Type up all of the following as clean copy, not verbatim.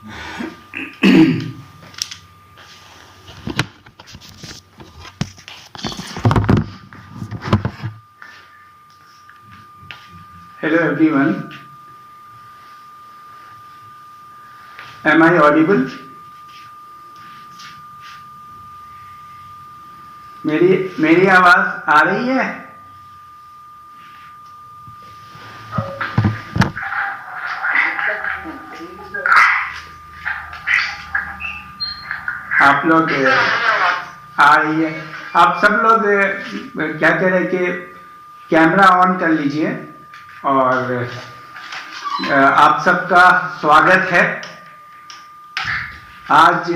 Hello everyone. Am I audible? मेरी आवाज आ रही है? आप लोग आ रही है? आप सब लोग क्या कह रहे हैं कि कैमरा ऑन कर लीजिए और आप सबका स्वागत है। आज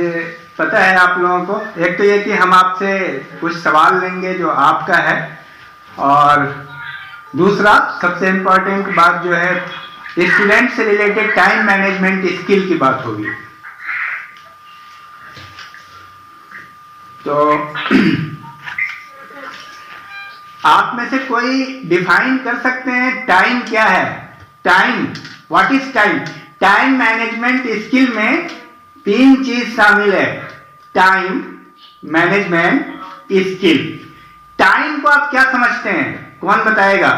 पता है आप लोगों को, एक तो ये कि हम आपसे कुछ सवाल लेंगे जो आपका है, और दूसरा सबसे इम्पोर्टेंट बात जो है स्टूडेंट से रिलेटेड टाइम मैनेजमेंट स्किल की बात होगी। तो आप में से कोई डिफाइन कर सकते हैं टाइम क्या है? Time, what is time? Time management skill में 3 चीज शामिल है। Time management skill. टाइम को आप क्या समझते हैं? कौन बताएगा?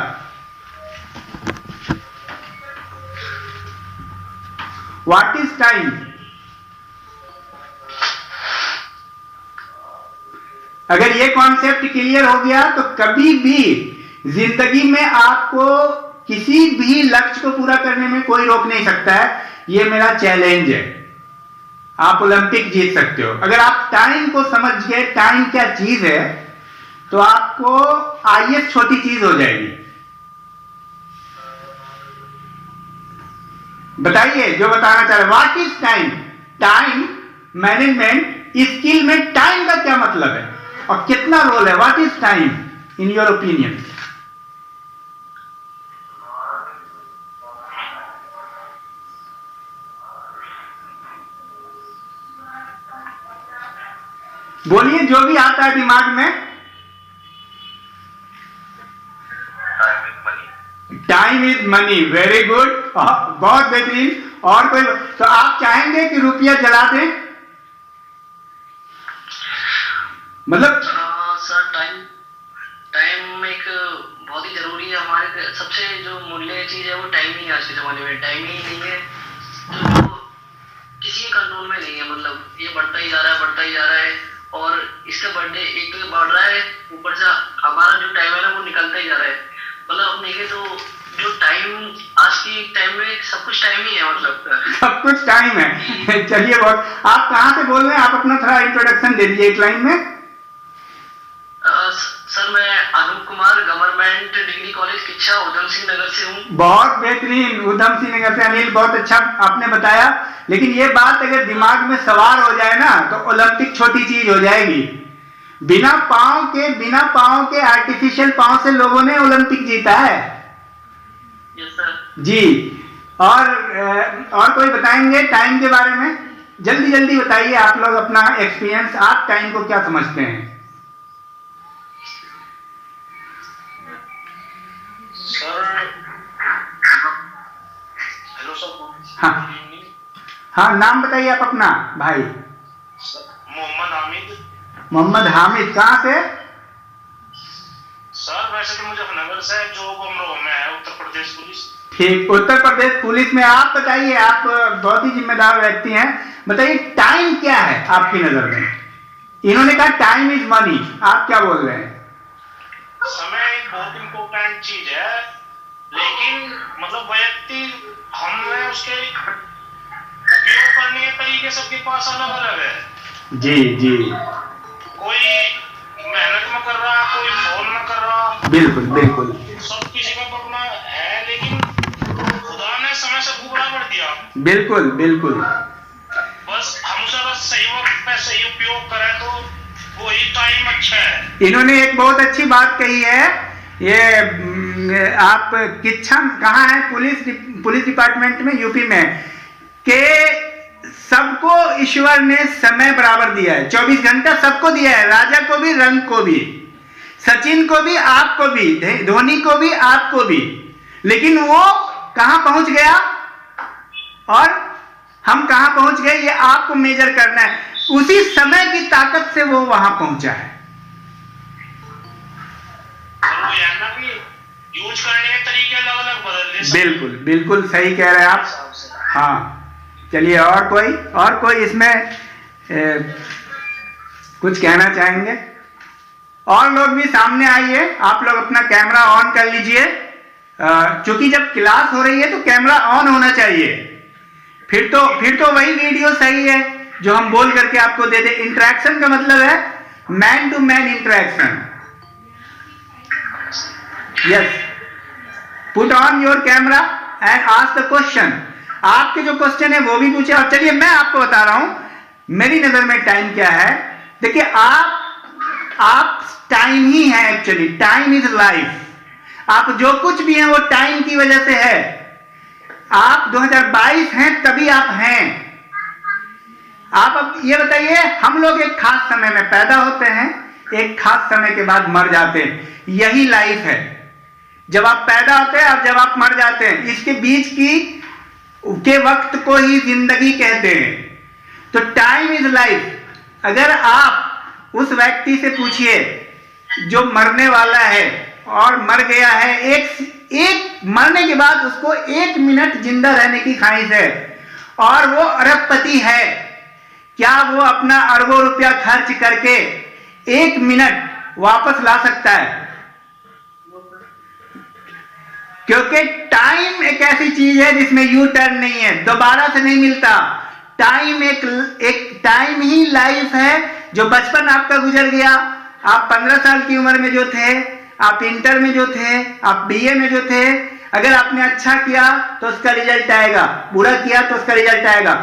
What is time? अगर ये कॉन्सेप्ट क्लियर हो गया तो कभी भी जिंदगी में आपको किसी भी लक्ष्य को पूरा करने में कोई रोक नहीं सकता है। ये मेरा चैलेंज है। आप ओलंपिक जीत सकते हो। अगर आप टाइम को समझ गए, टाइम क्या चीज है, तो आपको आईएएस छोटी चीज हो जाएगी। बताइए जो बताना चाह रहे। What is time? Time management skill में टाइम का क्या मतलब है और कितना रोल है? What is time in your opinion? बोलिए जो भी आता है दिमाग में। Time is money. Very good, बहुत बेहतरीन। और कोई? तो आप चाहेंगे कि रुपया जला दें? मतलब सर टाइम एक बहुत ही जरूरी है। हमारे सबसे जो मूल्य चीज है वो टाइम ही है। आज के जमाने में टाइम ही नहीं है तो किसी के कंट्रोल में नहीं है। मतलब ये बढ़ता ही जा रहा है और इसका बर्थडे एक तो बढ़ रहा है, ऊपर से हमारा जो टाइम है ना वो निकलता ही जा रहा है। मतलब अब देखें तो जो टाइम आज की टाइम में सब कुछ टाइम ही है। मतलब सब कुछ टाइम है। चलिए बहुत। आप कहाँ से बोल रहे हैं? आप अपना थोड़ा इंट्रोडक्शन दे दीजिए एक लाइन में। सर मैं Anup Kumar, government degree college Kichha, Udham Singh Nagar से हूँ। बहुत बेहतरीन, उधम सिंह नगर से। अनिल, बहुत अच्छा आपने बताया। लेकिन ये बात अगर दिमाग में सवार हो जाए ना तो ओलंपिक छोटी चीज हो जाएगी। बिना पांव के आर्टिफिशियल पांव से लोगों ने ओलंपिक जीता है। यस सर जी। और कोई बताएंगे टाइम के बारे में? जल्दी जल्दी बताइए आप लोग अपना एक्सपीरियंस। आप टाइम को क्या समझते हैं? Sir hello sir. हाँ, नाम बताइए आप अपना भाई। मोहम्मद हामिद। कहाँ से? सर वैसे तो मुजफ्फरनगर से, जो बमरोह में है, उत्तर प्रदेश पुलिस। ठीक, उत्तर प्रदेश पुलिस में। आप बताइए, आप बहुत ही जिम्मेदार व्यक्ति हैं, बताइए टाइम क्या है आपकी नजर में? इन्होंने कहा टाइम इज मनी, आप क्या बोल रहे हैं? समय एक बहुत इम्पोर्टेंट चीज है, लेकिन मतलब व्यक्ति हमें उसके उपयोग करने के तरीके सबके पास अलग अलग है। जी जी। कोई मेहनत में कर रहा, कोई फोन में कर रहा। बिल्कुल बिल्कुल। सब किसी का अपना है, लेकिन खुदा ने समय सबको बराबर दिया। बिल्कुल बिल्कुल। बस हम उसका सही वक्त पे सही उपयोग करें तो वही टाइम अच्छा है। इन्होंने एक बहुत अच्छी बात कही है। ये आप किच्छा कहाँ है? पुलिस डिपार्टमेंट में, यूपी में, के सबको ईश्वर ने समय बराबर दिया है। 24 घंटा सबको दिया है। राजा को भी, रंग को भी, सचिन को भी, आपको भी, धोनी को भी, आपको भी। लेकिन वो कहां पहुंच गया? और हम कहां पहुंच गए ये आपको मेजर करना है। उसी समय की ताकत से वो वहां पहुंचा है। यूज करने के तरीके अलग अलग बदल। बिल्कुल बिल्कुल सही कह रहे हैं आप। हाँ चलिए, और कोई इसमें कुछ कहना चाहेंगे? और लोग भी सामने आइए, आप लोग अपना कैमरा ऑन कर लीजिए। क्योंकि जब क्लास हो रही है तो कैमरा ऑन होना चाहिए, फिर तो वही वीडियो सही है जो हम बोल करके आपको दे दे। इंटरेक्शन का मतलब है man to man interaction. Yes, put on your camera and ask the question. आपके जो क्वेश्चन है वो भी पूछे। और चलिए मैं आपको बता रहा हूं मेरी नजर में टाइम क्या है। देखिए, आप टाइम ही है। Actually time is life. आप जो कुछ भी हैं वो टाइम की वजह से है। आप 2022 हैं तभी आप हैं। आप अब ये बताइए, हम लोग एक खास समय में पैदा होते हैं, एक खास समय के बाद मर जाते हैं। यही लाइफ है। जब आप पैदा होते हैं और जब आप मर जाते हैं, इसके बीच के वक्त को ही जिंदगी कहते हैं। तो टाइम इज लाइफ। अगर आप उस व्यक्ति से पूछिए जो मरने वाला है और मर गया है, एक मरने के बाद उसको 1 मिनट जिंदा रहने की ख्वाहिश है और वो अरबपति है, क्या वो अपना अरबों रुपया खर्च करके 1 मिनट वापस ला सकता है? क्योंकि टाइम एक ऐसी चीज है जिसमें यू टर्न नहीं है, दोबारा से नहीं मिलता। टाइम एक टाइम ही लाइफ है। जो बचपन आपका गुजर गया, आप 15 साल की उम्र में जो थे, आप इंटर में जो थे, आप बीए में जो थे, अगर आपने अच्छा किया तो उसका रिजल्ट आएगा, बुरा किया तो उसका रिजल्ट आएगा।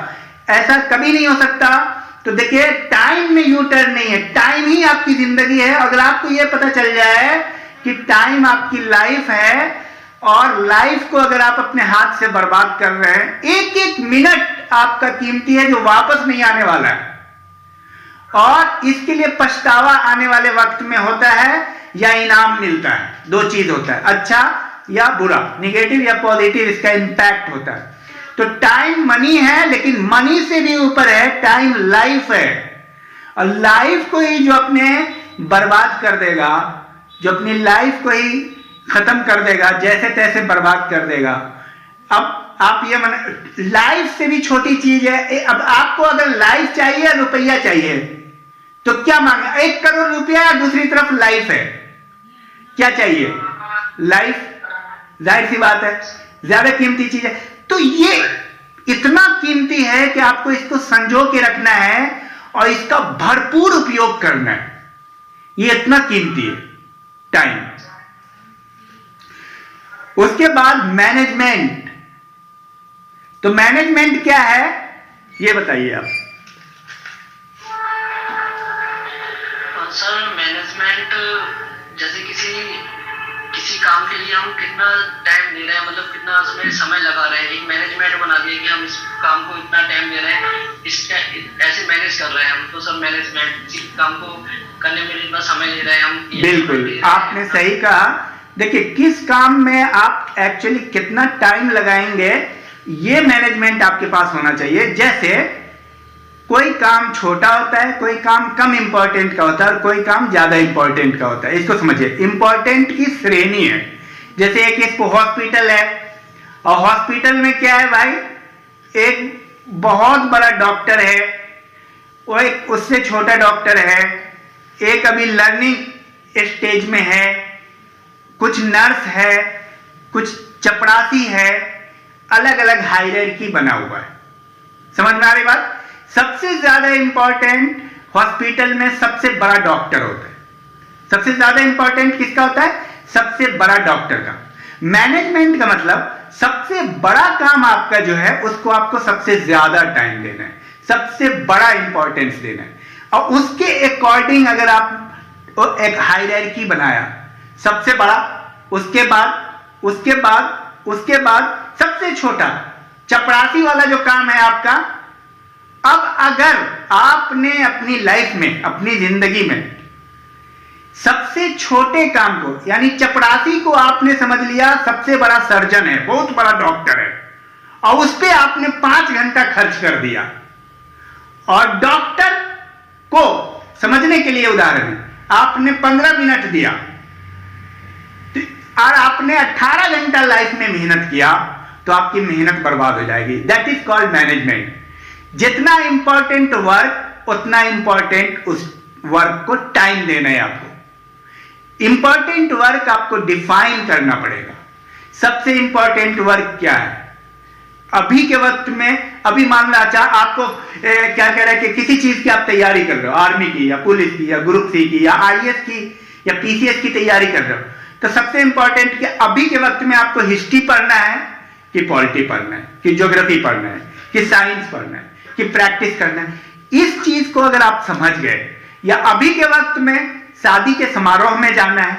ऐसा कभी नहीं हो सकता। तो देखिए, टाइम में यू टर्न नहीं है, टाइम ही आपकी जिंदगी है। अगर आपको यह पता चल जाए कि टाइम आपकी लाइफ है और लाइफ को अगर आप अपने हाथ से बर्बाद कर रहे हैं, एक एक मिनट आपका कीमती है जो वापस नहीं आने वाला है, और इसके लिए पछतावा आने वाले वक्त में होता है या इनाम मिलता है। 2 चीज होता है, अच्छा या बुरा, निगेटिव या पॉजिटिव, इसका इंपैक्ट होता है। तो टाइम मनी है, लेकिन मनी से भी ऊपर है, टाइम लाइफ है। और लाइफ को ही जो अपने बर्बाद कर देगा, जो अपनी लाइफ को ही खत्म कर देगा, जैसे तैसे बर्बाद कर देगा। अब आप ये लाइफ से भी छोटी चीज है। अब आपको अगर लाइफ चाहिए, रुपया चाहिए, तो क्या मांगे? 1 करोड़ रुपया या दूसरी तरफ लाइफ है, क्या चाहिए? लाइफ। जाहिर सी बात है, ज्यादा कीमती चीज है। तो ये इतना कीमती है कि आपको इसको संजो के रखना है और इसका भरपूर उपयोग करना है। ये इतना कीमती है टाइम। उसके बाद मैनेजमेंट। तो मैनेजमेंट क्या है ये बताइए आप। सर, मैनेजमेंट जैसे किसी काम के लिए हम कितना टाइम दे रहे हैं, मतलब कितना उसमें समय लगा रहे हैं, एक मैनेजमेंट बना दिया कि हम इस काम को इतना टाइम दे रहे हैं, इसका ऐसे मैनेज कर रहे हैं हम। तो सब मैनेजमेंट, इसी काम को करने में जितना समय ले रहे हैं हम। बिल्कुल आपने सही कहा। देखिए, किस काम में आप एक्चुअली कितना टाइम लगाएंगे, ये मैनेजमेंट आपके पास होना चाहिए। जैसे कोई काम छोटा होता है, कोई काम कम इंपॉर्टेंट का होता है और कोई काम ज्यादा इंपॉर्टेंट का होता है। इसको समझिए, इंपॉर्टेंट की श्रेणी है। जैसे एक इसको हॉस्पिटल है, और हॉस्पिटल में क्या है भाई, एक बहुत बड़ा डॉक्टर है, वो एक उससे छोटा डॉक्टर है, एक अभी लर्निंग स्टेज में है, कुछ नर्स है, कुछ चपरासी है, अलग अलग हायरार्की बना हुआ है। समझ में आ रही बात? सबसे ज्यादा इंपॉर्टेंट हॉस्पिटल में सबसे बड़ा डॉक्टर होता है। सबसे ज्यादा इंपॉर्टेंट किसका होता है? सबसे बड़ा डॉक्टर का। मैनेजमेंट का मतलब सबसे बड़ा काम आपका जो है उसको आपको सबसे ज्यादा टाइम देना है, सबसे बड़ा इंपॉर्टेंस देना है, और उसके अकॉर्डिंग अगर आप एक हायरार्की बनाया, सबसे बड़ा, उसके बाद सबसे छोटा, चपरासी वाला जो काम है आपका। अब अगर आपने अपनी लाइफ में, अपनी जिंदगी में सबसे छोटे काम को, यानी चपरासी को आपने समझ लिया सबसे बड़ा सर्जन है, बहुत बड़ा डॉक्टर है, और उस पर आपने 5 घंटा खर्च कर दिया, और डॉक्टर को समझने के लिए उदाहरण है, आपने 15 मिनट दिया और आपने 18 घंटा लाइफ में मेहनत किया, तो आपकी मेहनत बर्बाद हो जाएगी। That is called management. जितना इंपॉर्टेंट वर्क उतना इंपॉर्टेंट उस वर्क को टाइम देना है आपको। इंपॉर्टेंट वर्क आपको डिफाइन करना पड़ेगा। सबसे इंपॉर्टेंट वर्क क्या है अभी के वक्त में? अभी मान लो अच्छा आपको क्या कह रहा है कि किसी चीज की आप तैयारी कर रहे हो, आर्मी की या पुलिस की या ग्रुप सी की या आईएएस की या पीसीएस की तैयारी कर रहे हो, तो सबसे इंपॉर्टेंट कि अभी के वक्त में आपको हिस्ट्री पढ़ना है कि पॉलिटी पढ़ना है कि ज्योग्राफी पढ़ना है कि साइंस पढ़ना है कि प्रैक्टिस करना है। इस चीज को अगर आप समझ गए, या अभी के वक्त में शादी के समारोह में जाना है,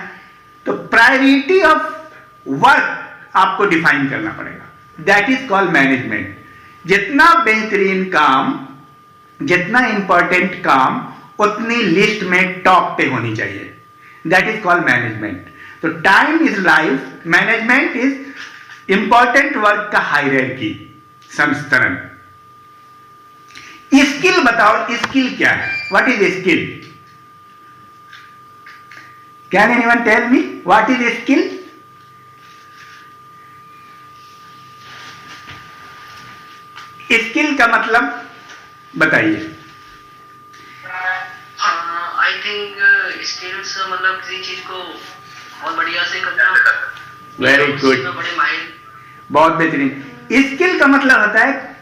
तो प्रायोरिटी ऑफ वर्क आपको डिफाइन करना पड़ेगा। That is called management. जितना बेहतरीन काम, जितना इंपॉर्टेंट काम, उतनी लिस्ट में टॉप पे होनी चाहिए। That is called management. तो time is life, management is important work का हायरार्की, संस्तरण। स्किल बताओ, स्किल क्या है? What is skill? Can anyone tell me what is skill? Skill का मतलब बताइए। आई थिंक स्किल्स मतलब किसी चीज को बहुत बढ़िया से करना। वेरी गुड, बड़े माहिर, बहुत बेहतरीन। स्किल का मतलब होता है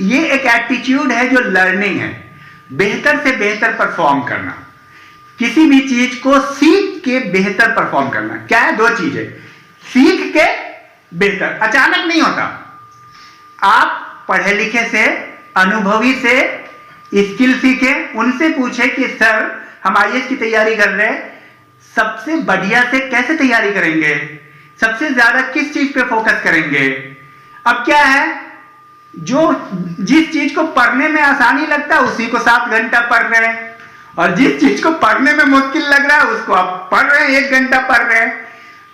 ये एक एटीट्यूड है जो लर्निंग है, बेहतर से बेहतर परफॉर्म करना, किसी भी चीज को सीख के बेहतर परफॉर्म करना। क्या है? 2 चीजें, सीख के बेहतर। अचानक नहीं होता। आप पढ़े लिखे से, अनुभवी से स्किल सीखे, उनसे पूछे कि सर हम आईएएस की तैयारी कर रहे हैं, सबसे बढ़िया से कैसे तैयारी करेंगे, सबसे ज्यादा किस चीज पे फोकस करेंगे। अब क्या है, जो जिस चीज को पढ़ने में आसानी लगता है उसी को 7 घंटा पढ़ रहे हैं, और जिस चीज को पढ़ने में मुश्किल लग रहा है उसको आप पढ़ रहे हैं, 1 घंटा पढ़ रहे हैं।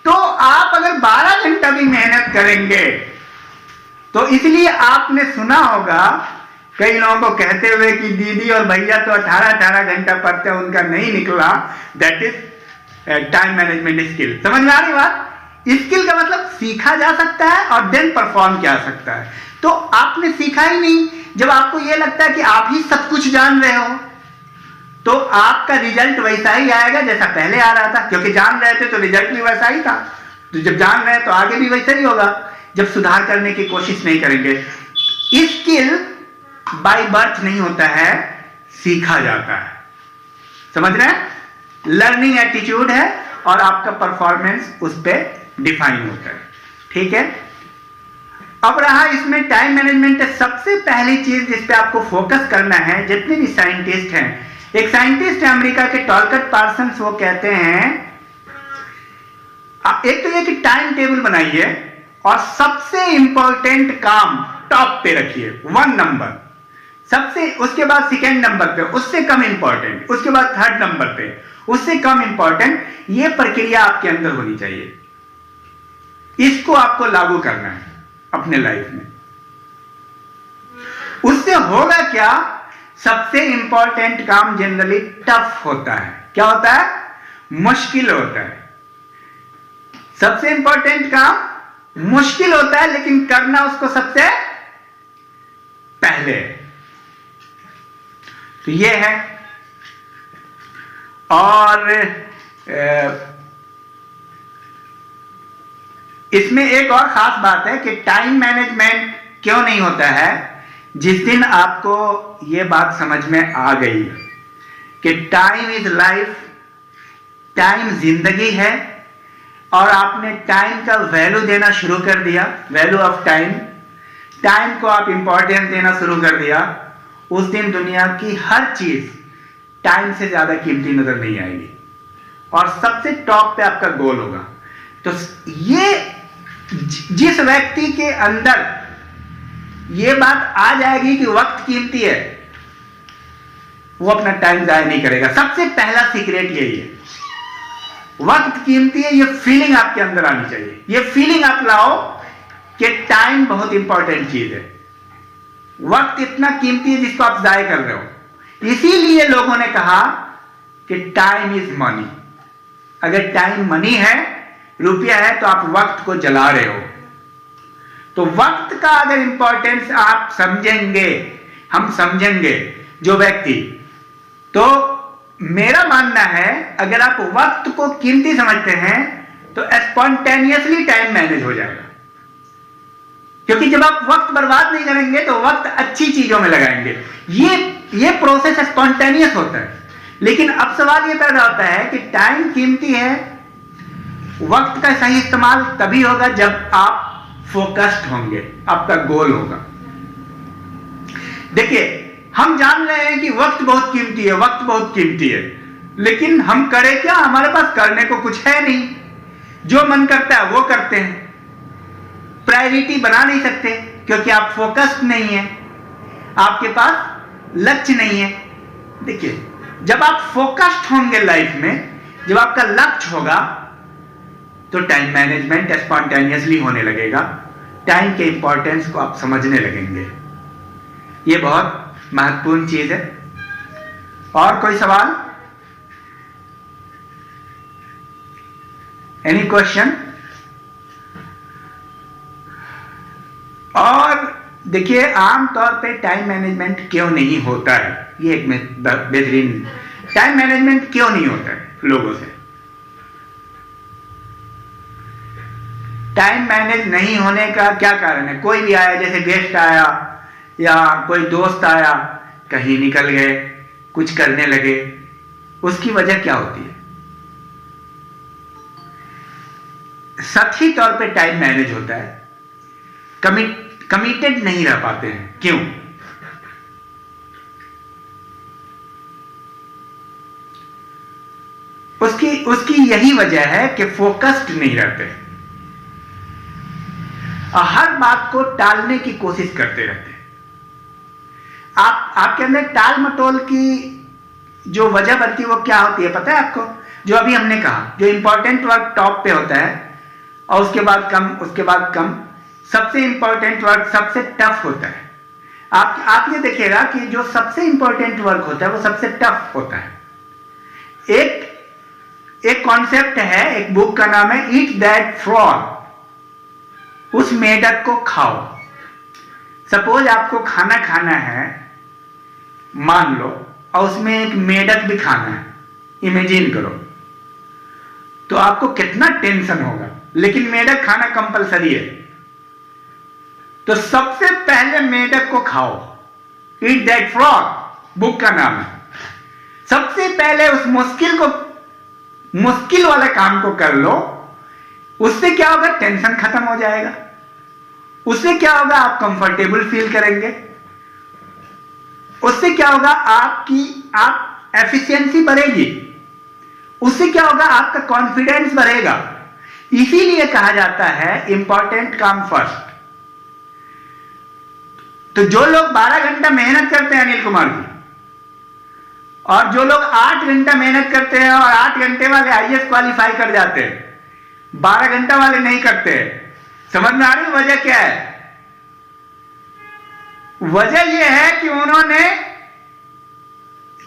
तो आप अगर 12 घंटा भी मेहनत करेंगे, तो इसलिए आपने सुना होगा कई लोगों को कहते हुए कि दीदी और भैया तो 18 घंटा पढ़ते हैं, उनका नहीं निकला। That is time management skill. समझ में आ रही बात? स्किल का मतलब सीखा जा सकता है और देन परफॉर्म किया जा सकता है। तो आपने सीखा ही नहीं, जब आपको यह लगता है कि आप ही सब कुछ जान रहे हो, तो आपका रिजल्ट वैसा ही आएगा जैसा पहले आ रहा था, क्योंकि जान रहे थे तो रिजल्ट भी वैसा ही था। तो जब जान रहे हैं तो आगे भी वैसा ही होगा, जब सुधार करने की कोशिश नहीं करेंगे। स्किल बाय बर्थ नहीं होता है, सीखा जाता है। समझ रहे हैं? लर्निंग एटीट्यूड है और आपका परफॉर्मेंस उस पर डिफाइन होता है। ठीक है, अब रहा इसमें टाइम मैनेजमेंट। सबसे पहली चीज जिस पे आपको फोकस करना है, जितने भी साइंटिस्ट हैं, एक साइंटिस्ट है अमेरिका के टॉलकट पार्सन्स, वो कहते हैं एक तो ये कि टाइम टेबल बनाइए और सबसे इंपॉर्टेंट काम टॉप पे रखिए, 1 नंबर, सबसे, उसके बाद 2nd नंबर पे, उससे कम इंपॉर्टेंट, उसके बाद 3rd नंबर पे, उससे कम इंपॉर्टेंट। ये प्रक्रिया आपके अंदर होनी चाहिए। इसको आपको लागू करना है अपने लाइफ में। उससे होगा क्या? सबसे इंपॉर्टेंट काम जनरली टफ होता है। क्या होता है? मुश्किल होता है। सबसे इंपॉर्टेंट काम मुश्किल होता है, लेकिन करना उसको सबसे पहले। तो ये है। और इसमें एक और खास बात है कि टाइम मैनेजमेंट क्यों नहीं होता है। जिस दिन आपको यह बात समझ में आ गई कि टाइम इज लाइफ, टाइम जिंदगी है, और आपने टाइम का वैल्यू देना शुरू कर दिया, वैल्यू ऑफ टाइम, टाइम को आप इंपॉर्टेंस देना शुरू कर दिया, उस दिन दुनिया की हर चीज टाइम से ज्यादा कीमती नजर नहीं आएगी और सबसे टॉप पे आपका गोल होगा। तो ये जिस व्यक्ति के अंदर ये बात आ जाएगी कि वक्त कीमती है, वो अपना टाइम जाया नहीं करेगा। सबसे पहला सीक्रेट यही है, वक्त कीमती है, ये फीलिंग आपके अंदर आनी चाहिए। ये फीलिंग आप लाओ कि टाइम बहुत इंपॉर्टेंट चीज है। वक्त इतना कीमती है जिसको आप जाया कर रहे हो। इसीलिए लोगों ने कहा कि टाइम इज मनी। अगर टाइम मनी है, रुपया है, तो आप वक्त को जला रहे हो। तो वक्त का अगर इंपॉर्टेंस आप समझेंगे, हम समझेंगे जो व्यक्ति, तो मेरा मानना है अगर आप वक्त को कीमती समझते हैं तो स्पॉन्टेनियसली टाइम मैनेज हो जाएगा। क्योंकि जब आप वक्त बर्बाद नहीं करेंगे तो वक्त अच्छी चीजों में लगाएंगे। ये प्रोसेस स्पॉन्टेनियस होता है। लेकिन अब सवाल ये पैदा होता है कि टाइम कीमती है, वक्त का सही इस्तेमाल तभी होगा जब आप फोकस्ड होंगे, आपका गोल होगा। देखिए, हम जान रहे हैं कि वक्त बहुत कीमती है, वक्त बहुत कीमती है, लेकिन हम करें क्या? हमारे पास करने को कुछ है नहीं। जो मन करता है वो करते हैं। प्रायोरिटी बना नहीं सकते क्योंकि आप फोकस्ड नहीं है, आपके पास लक्ष्य नहीं है। देखिए, जब आप फोकस्ड होंगे लाइफ में, जब आपका लक्ष्य होगा, तो टाइम मैनेजमेंट स्पॉन्टेनियसली होने लगेगा। टाइम के इंपॉर्टेंस को आप समझने लगेंगे। ये बहुत महत्वपूर्ण चीज है। और कोई सवाल? Any question? और देखिए, आमतौर पे टाइम मैनेजमेंट क्यों नहीं होता है, ये एक बेहतरीन, टाइम मैनेजमेंट क्यों नहीं होता है लोगों से? टाइम मैनेज नहीं होने का क्या कारण है? कोई भी आया, जैसे गेस्ट आया या कोई दोस्त आया, कहीं निकल गए, कुछ करने लगे, उसकी वजह क्या होती है? सही तौर पे टाइम मैनेज होता है, कमिटेड नहीं रह पाते हैं। क्यों? उसकी यही वजह है कि फोकस्ड नहीं रहते, हर बात को टालने की कोशिश करते रहते हैं। आपके अंदर टाल मटोल की जो वजह बनती है वो क्या होती है पता है आपको? जो अभी हमने कहा, जो इंपॉर्टेंट वर्क टॉप पे होता है और उसके बाद कम, उसके बाद कम, सबसे इंपॉर्टेंट वर्क सबसे टफ होता है। आप ये देखिएगा कि जो सबसे इंपॉर्टेंट वर्क होता है वो सबसे टफ होता है। एक कॉन्सेप्ट है, एक बुक का नाम है ईट दैट फ्रॉग, उस मेढक को खाओ। सपोज आपको खाना खाना है, मान लो, और उसमें एक मेढक भी खाना है, इमेजिन करो, तो आपको कितना टेंशन होगा। लेकिन मेढक खाना कंपलसरी है, तो सबसे पहले मेढक को खाओ। ईट दैट फ्रॉग बुक का नाम है। सबसे पहले उस मुश्किल वाले काम को कर लो। उससे क्या होगा? टेंशन खत्म हो जाएगा। उससे क्या होगा? आप कंफर्टेबल फील करेंगे। उससे क्या होगा? आप एफिशिएंसी बढ़ेगी। उससे क्या होगा? आपका कॉन्फिडेंस बढ़ेगा। इसीलिए कहा जाता है इंपॉर्टेंट काम फर्स्ट। तो जो लोग 12 घंटा मेहनत करते हैं अनिल कुमार जी, और जो लोग 8 घंटा मेहनत करते हैं और 8 घंटे वाले आईएएस क्वालिफाई कर जाते हैं, 12 घंटा वाले नहीं करते, समझ में आ रही वजह क्या है? वजह यह है कि उन्होंने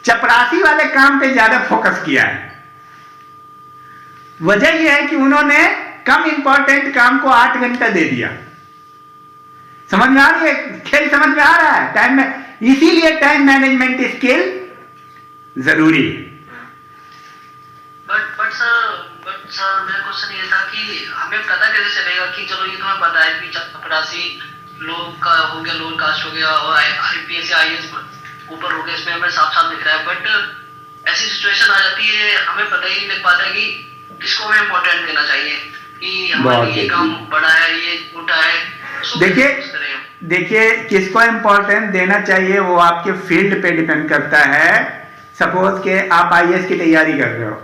चपरासी वाले काम पे ज्यादा फोकस किया है। वजह यह है कि उन्होंने कम इंपॉर्टेंट काम को 8 घंटा दे दिया। समझ में आ रही है? खेल समझ में आ रहा है टाइम में? इसीलिए टाइम मैनेजमेंट स्किल जरूरी है। बट सर मेरा क्वेश्चन ये था कि हमें पता कैसे चलेगा कि चलो ये तो हमें पता है कि चपरासी लोग का हो गया, लोअर कास्ट हो गया और आईपीएस या आईएएस ऊपर हो गया, इसमें हमें साफ साफ दिख रहा है। बट ऐसी सिचुएशन आ जाती है, हमें पता ही नहीं लग पाता है कि किसको हमें इम्पोर्टेंट देना चाहिए, कि हमारा ये काम बड़ा है, ये छोटा है। देखिए किसको इम्पोर्टेंस देना चाहिए वो आपके फील्ड पे डिपेंड करता है। सपोज के आप आईएएस की तैयारी कर रहे हो,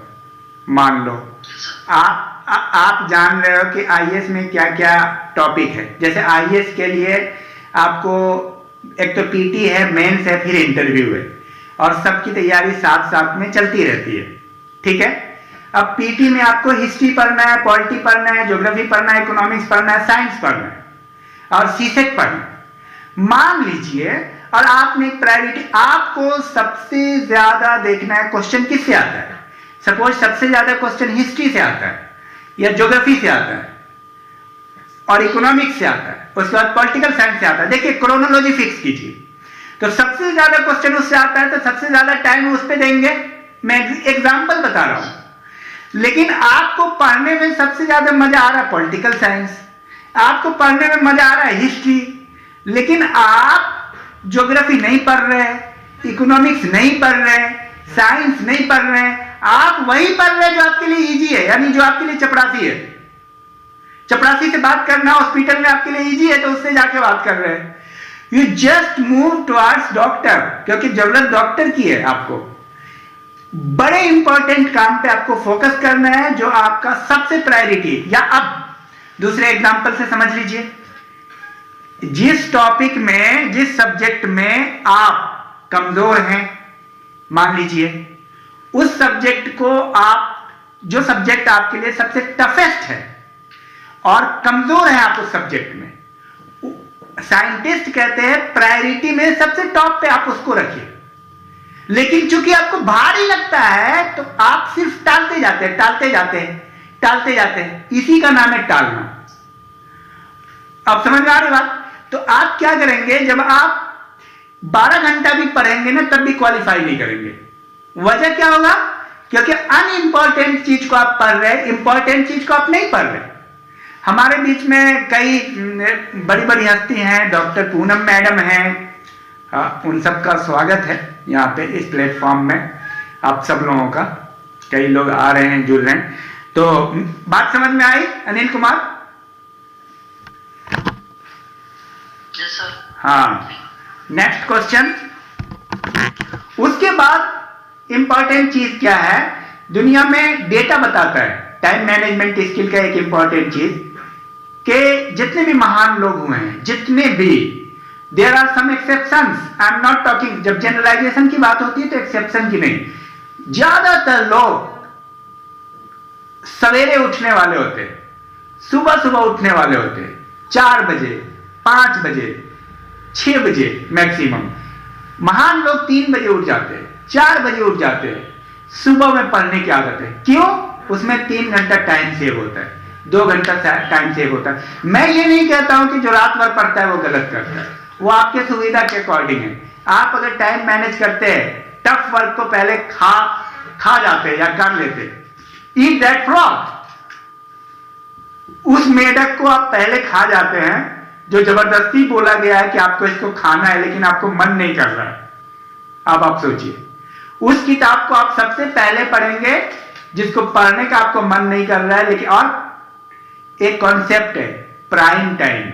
मान लो आप जान रहे हो कि आईएएस में क्या क्या टॉपिक है। जैसे आईएएस के लिए आपको एक तो पीटी है, मेंस है, फिर इंटरव्यू है, और सबकी तैयारी साथ साथ में चलती रहती है। ठीक है? अब पीटी में आपको हिस्ट्री पढ़ना है, पॉलिटी पढ़ना है, ज्योग्राफी पढ़ना है, इकोनॉमिक्स पढ़ना है, साइंस पढ़ना है। और सीसेट पढ़ना। मान लीजिए और आपने प्रायोरिटी, आपको सबसे ज्यादा देखना है क्वेश्चन किससे आता है। सपोज सबसे ज्यादा क्वेश्चन हिस्ट्री से आता है या ज्योग्राफी से आता है और इकोनॉमिक्स से आता है, उसके बाद पॉलिटिकल साइंस से आता है। देखिए क्रोनोलॉजी फिक्स कीजिए, तो सबसे ज्यादा क्वेश्चन उससे आता है तो सबसे ज्यादा टाइम उस पर देंगे। मैं एग्जांपल बता रहा हूं। लेकिन आपको पढ़ने में सबसे ज्यादा मजा आ रहा है पॉलिटिकल साइंस, आपको पढ़ने में मजा आ रहा है हिस्ट्री, लेकिन आप ज्योग्राफी नहीं पढ़ रहे, इकोनॉमिक्स नहीं पढ़ रहे, साइंस नहीं पढ़ रहे, आप वही पढ़ रहे जो आपके लिए इजी है, यानी जो आपके लिए चपरासी है। चपरासी से बात करना हॉस्पिटल में आपके लिए इजी है तो उससे जाके बात कर रहे हैं। You just move towards doctor, क्योंकि जरूरत डॉक्टर की है। आपको बड़े इंपॉर्टेंट काम पे आपको फोकस करना है जो आपका सबसे प्रायोरिटी। या अब दूसरे एग्जांपल से समझ लीजिए, जिस टॉपिक में, जिस सब्जेक्ट में आप कमजोर हैं, मान लीजिए उस सब्जेक्ट को आप, जो सब्जेक्ट आपके लिए सबसे टफेस्ट है और कमजोर है आप उस सब्जेक्ट में, साइंटिस्ट कहते हैं प्रायोरिटी में सबसे टॉप पे आप उसको रखिए। लेकिन चूंकि आपको भारी लगता है तो आप सिर्फ टालते जाते हैं, टालते जाते हैं, टालते जाते हैं। इसी का नाम है टालना। अब समझ में आ रही बात? तो आप क्या करेंगे, जब आप 12 घंटा भी पढ़ेंगे ना तब भी क्वालिफाई नहीं करेंगे। वजह क्या होगा? क्योंकि अनइंपॉर्टेंट चीज को आप पढ़ रहे, इंपॉर्टेंट चीज को आप नहीं पढ़ रहे। हमारे बीच में कई बड़ी बड़ी हस्ती हैं, डॉक्टर पूनम मैडम हैं, उन सबका स्वागत है यहाँ पे इस प्लेटफॉर्म में। आप सब लोगों का, कई लोग आ रहे हैं, जुड़ रहे हैं। तो बात समझ में आई अनिल कुमार? Yes sir. हाँ, नेक्स्ट क्वेश्चन। उसके बाद इंपॉर्टेंट चीज क्या है, दुनिया में डेटा बताता है टाइम मैनेजमेंट स्किल का एक इंपॉर्टेंट चीज, कि जितने भी महान लोग हुए हैं, जितने भी, there are some exceptions, I am not talking, जब जनरलाइजेशन की बात होती है तो एक्सेप्शन की नहीं, ज्यादातर लोग सवेरे उठने वाले होते, सुबह सुबह उठने वाले होते, 4 बजे, 5 बजे, 6 बजे मैक्सिमम। महान लोग 3 बजे उठ जाते हैं, 4 बजे उठ जाते हैं। सुबह में पढ़ने की आदत है, क्यों? उसमें 3 घंटा टाइम सेव होता है, 2 घंटा टाइम सेव होता है। मैं ये नहीं कहता हूं कि जो रात भर पढ़ता है वो गलत करता है, वो आपके सुविधा के अकॉर्डिंग है। आप अगर टाइम मैनेज करते हैं, टफ वर्क को पहले खा जाते या कर लेते, ईट दैट फ्रॉग, उस मेढक को आप पहले खा जाते हैं जो जबरदस्ती बोला गया है कि आपको इसको खाना है लेकिन आपको मन नहीं कर रहा है। अब आप सोचिए, उस किताब को आप सबसे पहले पढ़ेंगे जिसको पढ़ने का आपको मन नहीं कर रहा है। लेकिन और एक कॉन्सेप्ट है prime time.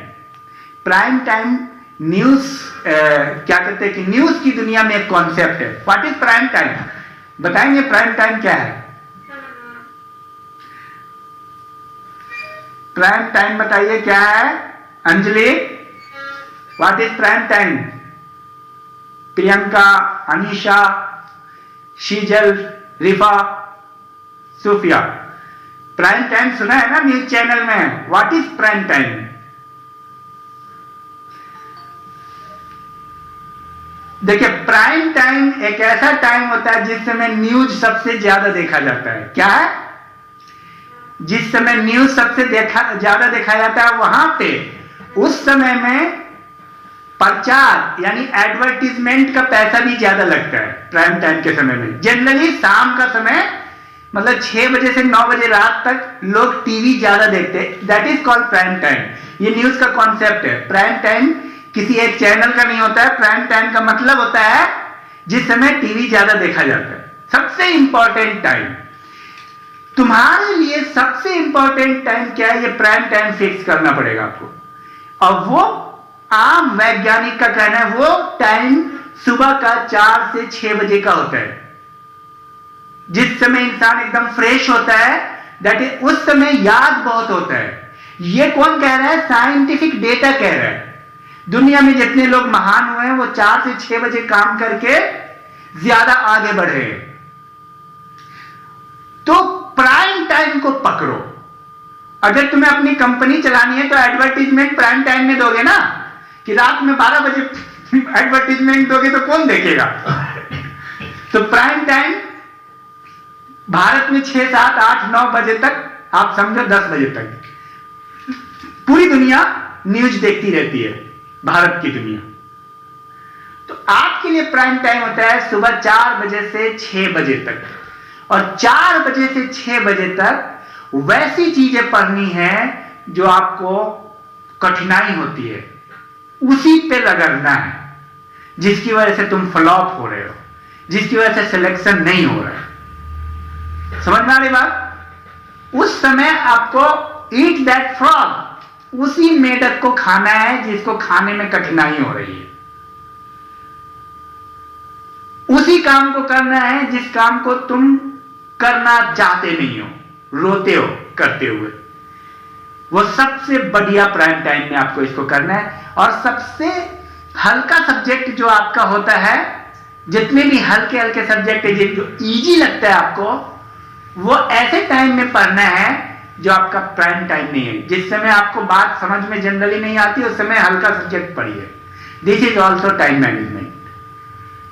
Prime time news, क्या कहते हैं कि न्यूज की दुनिया में एक कॉन्सेप्ट है। What is prime time? बताएंगे प्राइम टाइम क्या है? प्राइम टाइम बताइए क्या है? Anjali, what is prime time? Priyanka, Anisha, Sheejal, Rifa, Sufiya, prime time सुना है ना न्यूज चैनल में? What is prime time? देखिए, प्राइम टाइम एक ऐसा टाइम होता है जिस समय न्यूज सबसे ज्यादा देखा जाता है। क्या है? जिस समय न्यूज सबसे ज्यादा देखा जाता है, वहां पे उस समय में प्रचार यानी एडवर्टीजमेंट का पैसा भी ज्यादा लगता है। प्राइम टाइम के समय में जनरली शाम का समय, मतलब 6 बजे से 9 बजे रात तक लोग टीवी ज्यादा देखते हैं। That is called prime time. ये न्यूज का कॉन्सेप्ट है। प्राइम टाइम किसी एक चैनल का नहीं होता है। प्राइम टाइम का मतलब होता है जिस समय टीवी ज्यादा देखा जाता है। सबसे इंपॉर्टेंट टाइम तुम्हारे लिए, सबसे इंपॉर्टेंट टाइम क्या है, ये प्राइम टाइम फिक्स करना पड़ेगा आपको। और वो आम वैज्ञानिक का कहना है वो टाइम सुबह का 4 से 6 बजे का होता है, जिस समय इंसान एकदम फ्रेश होता है। दैट इज, उस समय याद बहुत होता है। ये कौन कह रहा है? साइंटिफिक डेटा कह रहा है। दुनिया में जितने लोग महान हुए हैं वो 4 से 6 बजे काम करके ज्यादा आगे बढ़े। तो प्राइम टाइम को पकड़ो अगर तुम्हें अपनी कंपनी चलानी है तो एडवर्टीजमेंट प्राइम टाइम में दोगे ना, कि रात में 12 बजे एडवर्टीजमेंट दोगे तो कौन देखेगा? तो प्राइम टाइम भारत में 6, 7, 8, 9 बजे तक, आप समझो 10 बजे तक पूरी दुनिया न्यूज देखती रहती है, भारत की दुनिया। तो आपके लिए प्राइम टाइम होता है सुबह 4 बजे से 6 बजे तक, और 4 बजे से 6 बजे तक वैसी चीजें पढ़नी है जो आपको कठिनाई होती है, उसी पे रगड़ना है, जिसकी वजह से तुम फ्लॉप हो रहे हो, जिसकी वजह से सिलेक्शन नहीं हो रहा है। समझ में आ रही बात? उस समय आपको ईट दैट फ्रॉग, उसी मेढक को खाना है जिसको खाने में कठिनाई हो रही है, उसी काम को करना है जिस काम को तुम करना चाहते नहीं हो, रोते हो करते हुए। वो सबसे बढ़िया प्राइम टाइम में आपको इसको करना है। और सबसे हल्का सब्जेक्ट जो आपका होता है, जितने भी हल्के हल्के सब्जेक्ट है जो इजी लगता है आपको, वो ऐसे टाइम में पढ़ना है जो आपका प्राइम टाइम नहीं है, जिस समय आपको बात समझ में जनरली नहीं आती, उस समय हल्का सब्जेक्ट पढ़िए। This is also time management,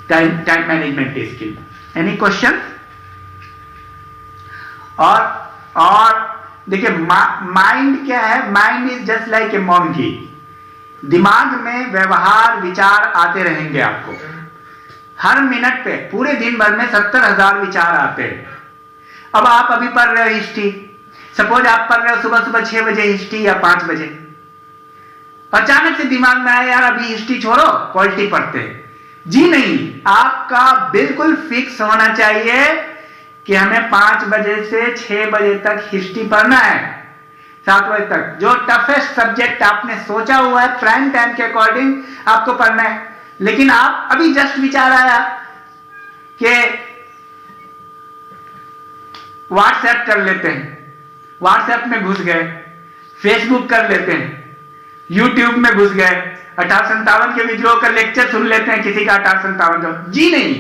time management skill. Any question? और देखिए, माइंड क्या है? Mind is just like a monkey. दिमाग में व्यवहार विचार आते रहेंगे आपको हर मिनट पे, पूरे दिन भर में 70,000 विचार आते हैं। अब आप अभी पढ़ रहे हो हिस्ट्री, सपोज आप पढ़ रहे हो सुबह सुबह 6 बजे हिस्ट्री या 5 बजे, अचानक से दिमाग में आया यार अभी हिस्ट्री छोड़ो, पॉलिटी पढ़ते हैं। जी नहीं, आपका बिल्कुल फिक्स होना चाहिए कि हमें 5 बजे से 6 बजे तक हिस्ट्री पढ़ना है, 7 बजे तक जो टफेस्ट सब्जेक्ट आपने सोचा हुआ है प्राइम टाइम के अकॉर्डिंग आपको पढ़ना है। लेकिन आप अभी जस्ट विचार आया कि व्हाट्सएप कर लेते हैं, व्हाट्सएप में घुस गए, फेसबुक कर लेते हैं, यूट्यूब में घुस गए, 1857 के विद्रोह का लेक्चर सुन लेते हैं किसी का 1857 का। जी नहीं,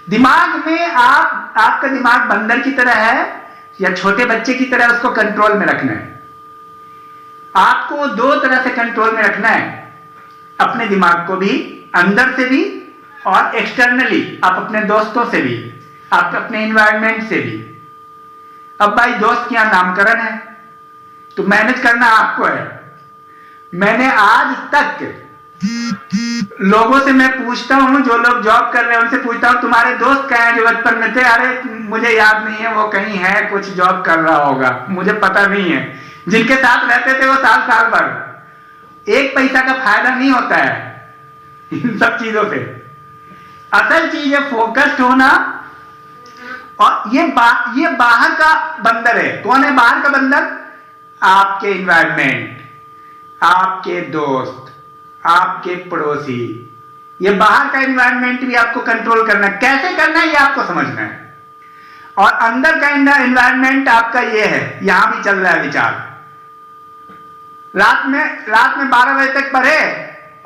दिमाग में आपका दिमाग बंदर की तरह है या छोटे बच्चे की तरह, उसको कंट्रोल में रखना है। आपको 2 तरह से कंट्रोल में रखना है, अपने दिमाग को भी, अंदर से भी और एक्सटर्नली, आप अपने दोस्तों से भी, आप अपने एनवायरनमेंट से भी। अब भाई दोस्त क्या नामकरण है तो मैनेज करना आपको है। मैंने आज तक लोगों से मैं पूछता हूं, जो लोग जॉब कर रहे हैं उनसे पूछता हूं तुम्हारे दोस्त कहाँ हैं जो बचपन में थे? अरे मुझे याद नहीं है, वो कहीं है, कुछ जॉब कर रहा होगा, मुझे पता नहीं है। जिनके साथ रहते थे वो साल भर, 1 पैसा का फायदा नहीं होता है इन सब चीजों से। असल चीज है फोकस्ड होना। और ये बाहर का बंदर है। कौन है बाहर का बंदर? आपके एनवायरनमेंट, आपके दोस्त, आपके पड़ोसी। ये बाहर का एनवायरनमेंट भी आपको कंट्रोल करना है। कैसे करना है ये आपको समझना है। और अंदर का एनवायरनमेंट आपका ये है, यहां भी चल रहा है विचार। रात में 12 बजे तक पढ़े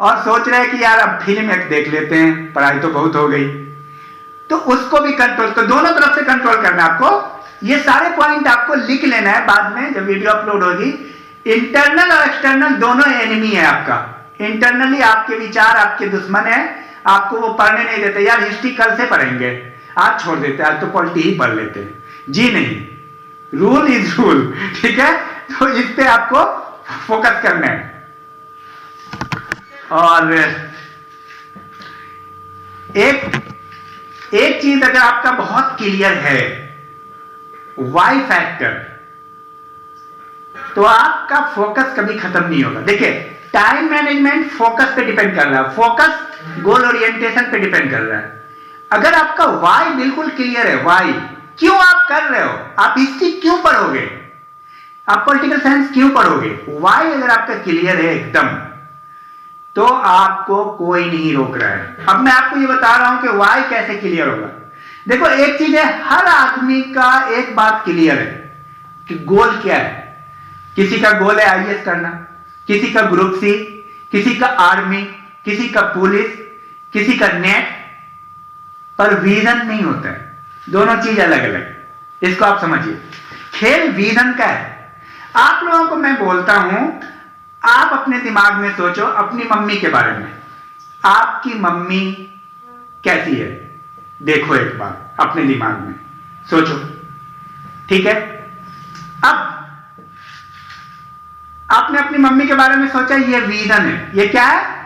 और सोच रहे कि यार अब फिल्म एक देख लेते हैं, पढ़ाई तो बहुत हो गई, तो उसको भी कंट्रोल, तो दोनों तरफ से कंट्रोल करना है आपको। ये सारे पॉइंट आपको लिख लेना है बाद में जब वीडियो अपलोड होगी। इंटरनल और एक्सटर्नल दोनों एनिमी है आपका। इंटरनली आपके विचार आपके दुश्मन है, आपको वो पढ़ने नहीं देते। यार हिस्ट्री कल से पढ़ेंगे, आज छोड़ देते, आज तो पॉलिटी ही पढ़ लेते हैं। जी नहीं, रूल इज रूल, ठीक है। तो इस पे आपको फोकस करना है। और एक चीज अगर आपका बहुत क्लियर है, वाई फैक्टर, तो आपका फोकस कभी खत्म नहीं होगा। देखिए, टाइम मैनेजमेंट फोकस पे डिपेंड कर रहा है, फोकस गोल ओरिएंटेशन पे डिपेंड कर रहा है। अगर आपका वाई बिल्कुल क्लियर है, वाई क्यों आप कर रहे हो, आप हिस्ट्री क्यों पढ़ोगे, आप पॉलिटिकल साइंस क्यों पढ़ोगे, वाई अगर आपका क्लियर है एकदम, तो आपको कोई नहीं रोक रहा है। अब मैं आपको ये बता रहा हूं कि वाई कैसे क्लियर होगा। देखो, एक चीज है, हर आदमी का एक बात क्लियर है कि गोल क्या है। किसी का गोल है आईएएस करना, किसी का ग्रुप सी, किसी का आर्मी, किसी का पुलिस, किसी का नेट, पर विजन नहीं होता है। दोनों चीज अलग अलग, इसको आप समझिए। खेल विजन का है। आप लोगों को मैं बोलता हूं, आप अपने दिमाग में सोचो अपनी मम्मी के बारे में। आपकी मम्मी कैसी है देखो एक बार अपने दिमाग में सोचो, ठीक है। अब आपने अपनी मम्मी के बारे में सोचा, ये रीजन है। ये क्या है?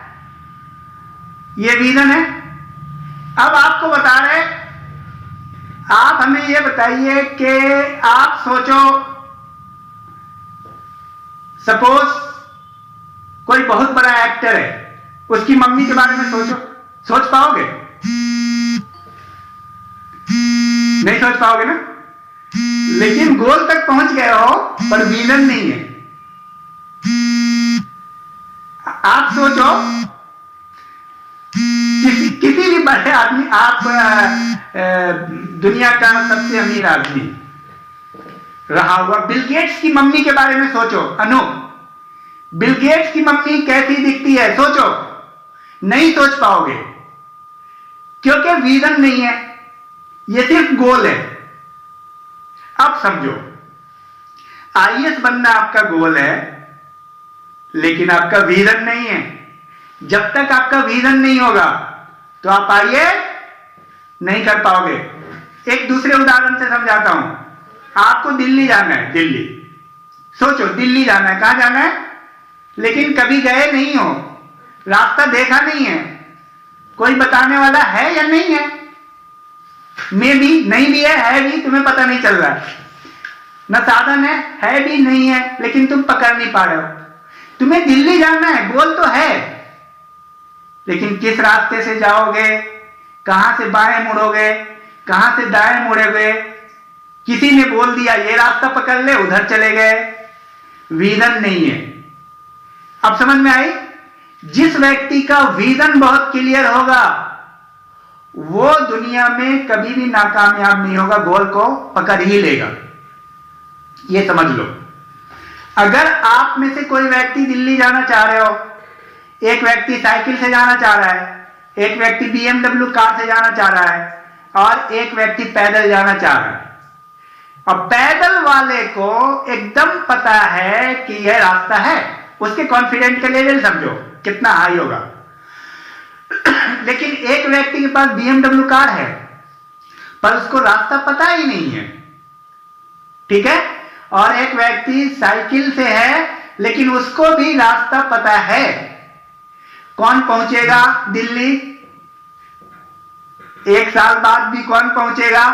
ये रीजन है। अब आपको बता रहे, आप हमें ये बताइए कि आप सोचो, सपोज कोई बहुत बड़ा एक्टर है, उसकी मम्मी के बारे में सोचो, सोच पाओगे? नहीं सोच पाओगे ना। लेकिन गोल तक पहुंच गए हो पर विजन नहीं है। आप सोचो किसी भी बड़े आदमी, आप दुनिया का सबसे अमीर आदमी रहा हुआ बिल गेट्स की मम्मी के बारे में सोचो। अनु, बिल गेट्स की मम्मी कैसी दिखती है सोचो, नहीं सोच पाओगे क्योंकि विजन नहीं है, ये सिर्फ गोल है। अब समझो, आईएएस बनना आपका गोल है लेकिन आपका विजन नहीं है। जब तक आपका विजन नहीं होगा तो आप आईएएस नहीं कर पाओगे। एक दूसरे उदाहरण से समझाता हूं। आपको दिल्ली जाना है, दिल्ली सोचो, दिल्ली जाना है, कहां जाना है, लेकिन कभी गए नहीं हो, रास्ता देखा नहीं है, कोई बताने वाला है या नहीं है? मे भी नहीं भी है भी, तुम्हें पता नहीं चल रहा है, न साधन है भी नहीं है, लेकिन तुम पकड़ नहीं पा रहे हो। तुम्हें दिल्ली जाना है, गोल तो है, लेकिन किस रास्ते से जाओगे, कहां से बाएं मुड़ोगे, कहां से दाएं मुड़ोगे? किसी ने बोल दिया ये रास्ता पकड़ ले, उधर चले गए, विजन नहीं है। अब समझ में आई? जिस व्यक्ति का विजन बहुत क्लियर होगा वो दुनिया में कभी भी नाकामयाब नहीं होगा, गोल को पकड़ ही लेगा, ये समझ लो। अगर आप में से कोई व्यक्ति दिल्ली जाना चाह रहे हो, एक व्यक्ति साइकिल से जाना चाह रहा है, एक व्यक्ति BMW कार से जाना चाह रहा है और एक व्यक्ति पैदल जाना चाह रहा है, और पैदल वाले को एकदम पता है कि यह रास्ता है, उसके कॉन्फिडेंस का लेवल समझो कितना हाई होगा। लेकिन एक व्यक्ति के पास BMW कार है पर उसको रास्ता पता ही नहीं है, ठीक है, और एक व्यक्ति साइकिल से है लेकिन उसको भी रास्ता पता है। कौन पहुंचेगा दिल्ली? एक साल बाद भी कौन पहुंचेगा?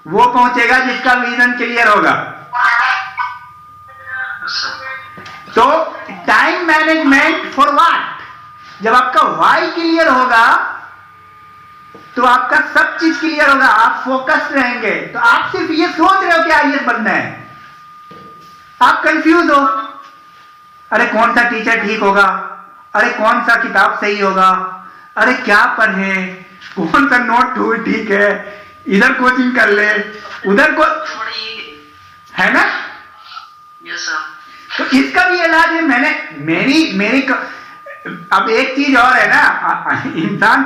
वो पहुंचेगा जिसका विजन क्लियर होगा। तो टाइम मैनेजमेंट फॉर व्हाट? जब आपका वाई क्लियर होगा तो आपका सब चीज क्लियर होगा, आप फोकस्ड रहेंगे। तो आप सिर्फ ये सोच रहे हो कि आईएएस बनना है, आप कंफ्यूज हो, अरे कौन सा टीचर ठीक होगा, अरे कौन सा किताब सही होगा, अरे क्या पढ़े, कौन सा नोट टूल ठीक है, इधर कोचिंग कर ले, उधर को है ना। Yes sir. तो इसका भी इलाज है। मेरी अब एक चीज और है ना, इंसान,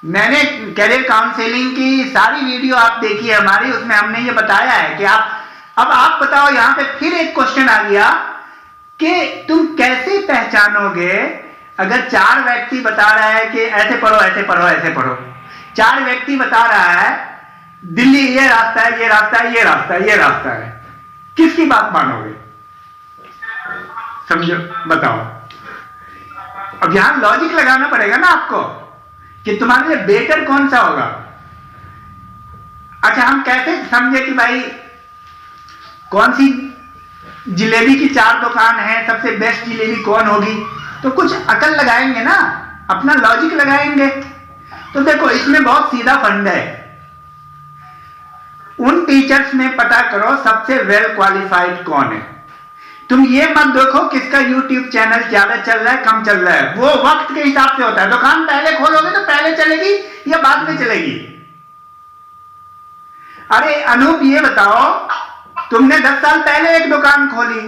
मैंने कैरियर काउंसलिंग की सारी वीडियो आप देखिए हमारी, उसमें हमने ये बताया है कि अब आप बताओ, यहां पे फिर एक क्वेश्चन आ गया कि तुम कैसे पहचानोगे अगर 4 व्यक्ति बता रहा है कि ऐसे पढ़ो ऐसे पढ़ो ऐसे पढ़ो, 4 व्यक्ति बता रहा है दिल्ली ये रास्ता है ये रास्ता है ये रास्ता है ये रास्ता है, किसकी बात मानोगे? समझो, बताओ। अब यहां लॉजिक लगाना पड़ेगा ना आपको कि तुम्हारे लिए बेटर कौन सा होगा। अच्छा, हम कैसे समझे कि भाई कौन सी जिलेबी की 4 दुकान है, सबसे बेस्ट जिलेबी कौन होगी? तो कुछ अकल लगाएंगे ना, अपना लॉजिक लगाएंगे। तो देखो, इसमें बहुत सीधा फंड है। उन टीचर्स में पता करो सबसे वेल क्वालिफाइड कौन है। तुम ये मत देखो किसका YouTube चैनल ज्यादा चल रहा है कम चल रहा है, वो वक्त के हिसाब से होता है। दुकान पहले खोलोगे तो पहले चलेगी या बाद में चलेगी? अरे अनूप, ये बताओ, तुमने 10 साल पहले एक दुकान खोली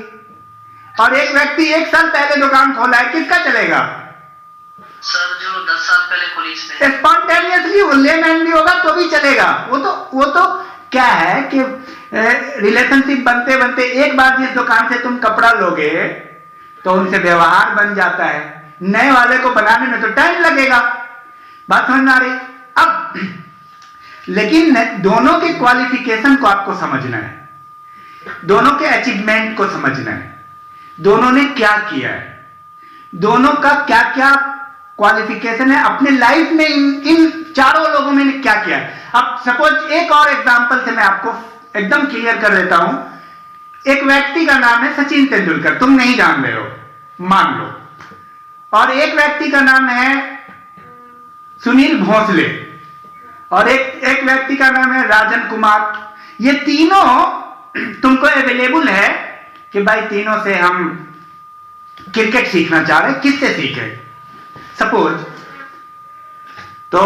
और एक व्यक्ति 1 साल पहले दुकान खोला है, किसका चलेगा? सर जो 10 साल पहले खोली इसने। स्पॉन्टेनियसली वो लेमैन भी होगा तो भी चलेगा। वो तो क्या है कि रिलेशनशिप बनते बनते एक बार जिस दुकान से तुम कपड़ा लोगे तो उनसे व्यवहार बन जाता है, नए वाले को बनाने में तो टाइम लगेगा। बात समझ में आ रही? अब लेकिन दोनों के क्वालिफिकेशन को आपको समझना है, दोनों के अचीवमेंट को समझना है, दोनों ने क्या किया है, दोनों का क्या क्या क्वालिफिकेशन है अपने लाइफ में, इन चारों लोगों में क्या किया है। अब सपोज एक और एग्जांपल से मैं आपको एकदम क्लियर कर देता हूं। एक व्यक्ति का नाम है सचिन तेंदुलकर, तुम नहीं जान रहे हो मान लो, और एक व्यक्ति का नाम है सुनील भोसले, और एक व्यक्ति का नाम है राजन कुमार। ये तीनों तुमको अवेलेबल है कि भाई तीनों से हम क्रिकेट सीखना चाह रहे हैं, किससे सीखे सपोज, तो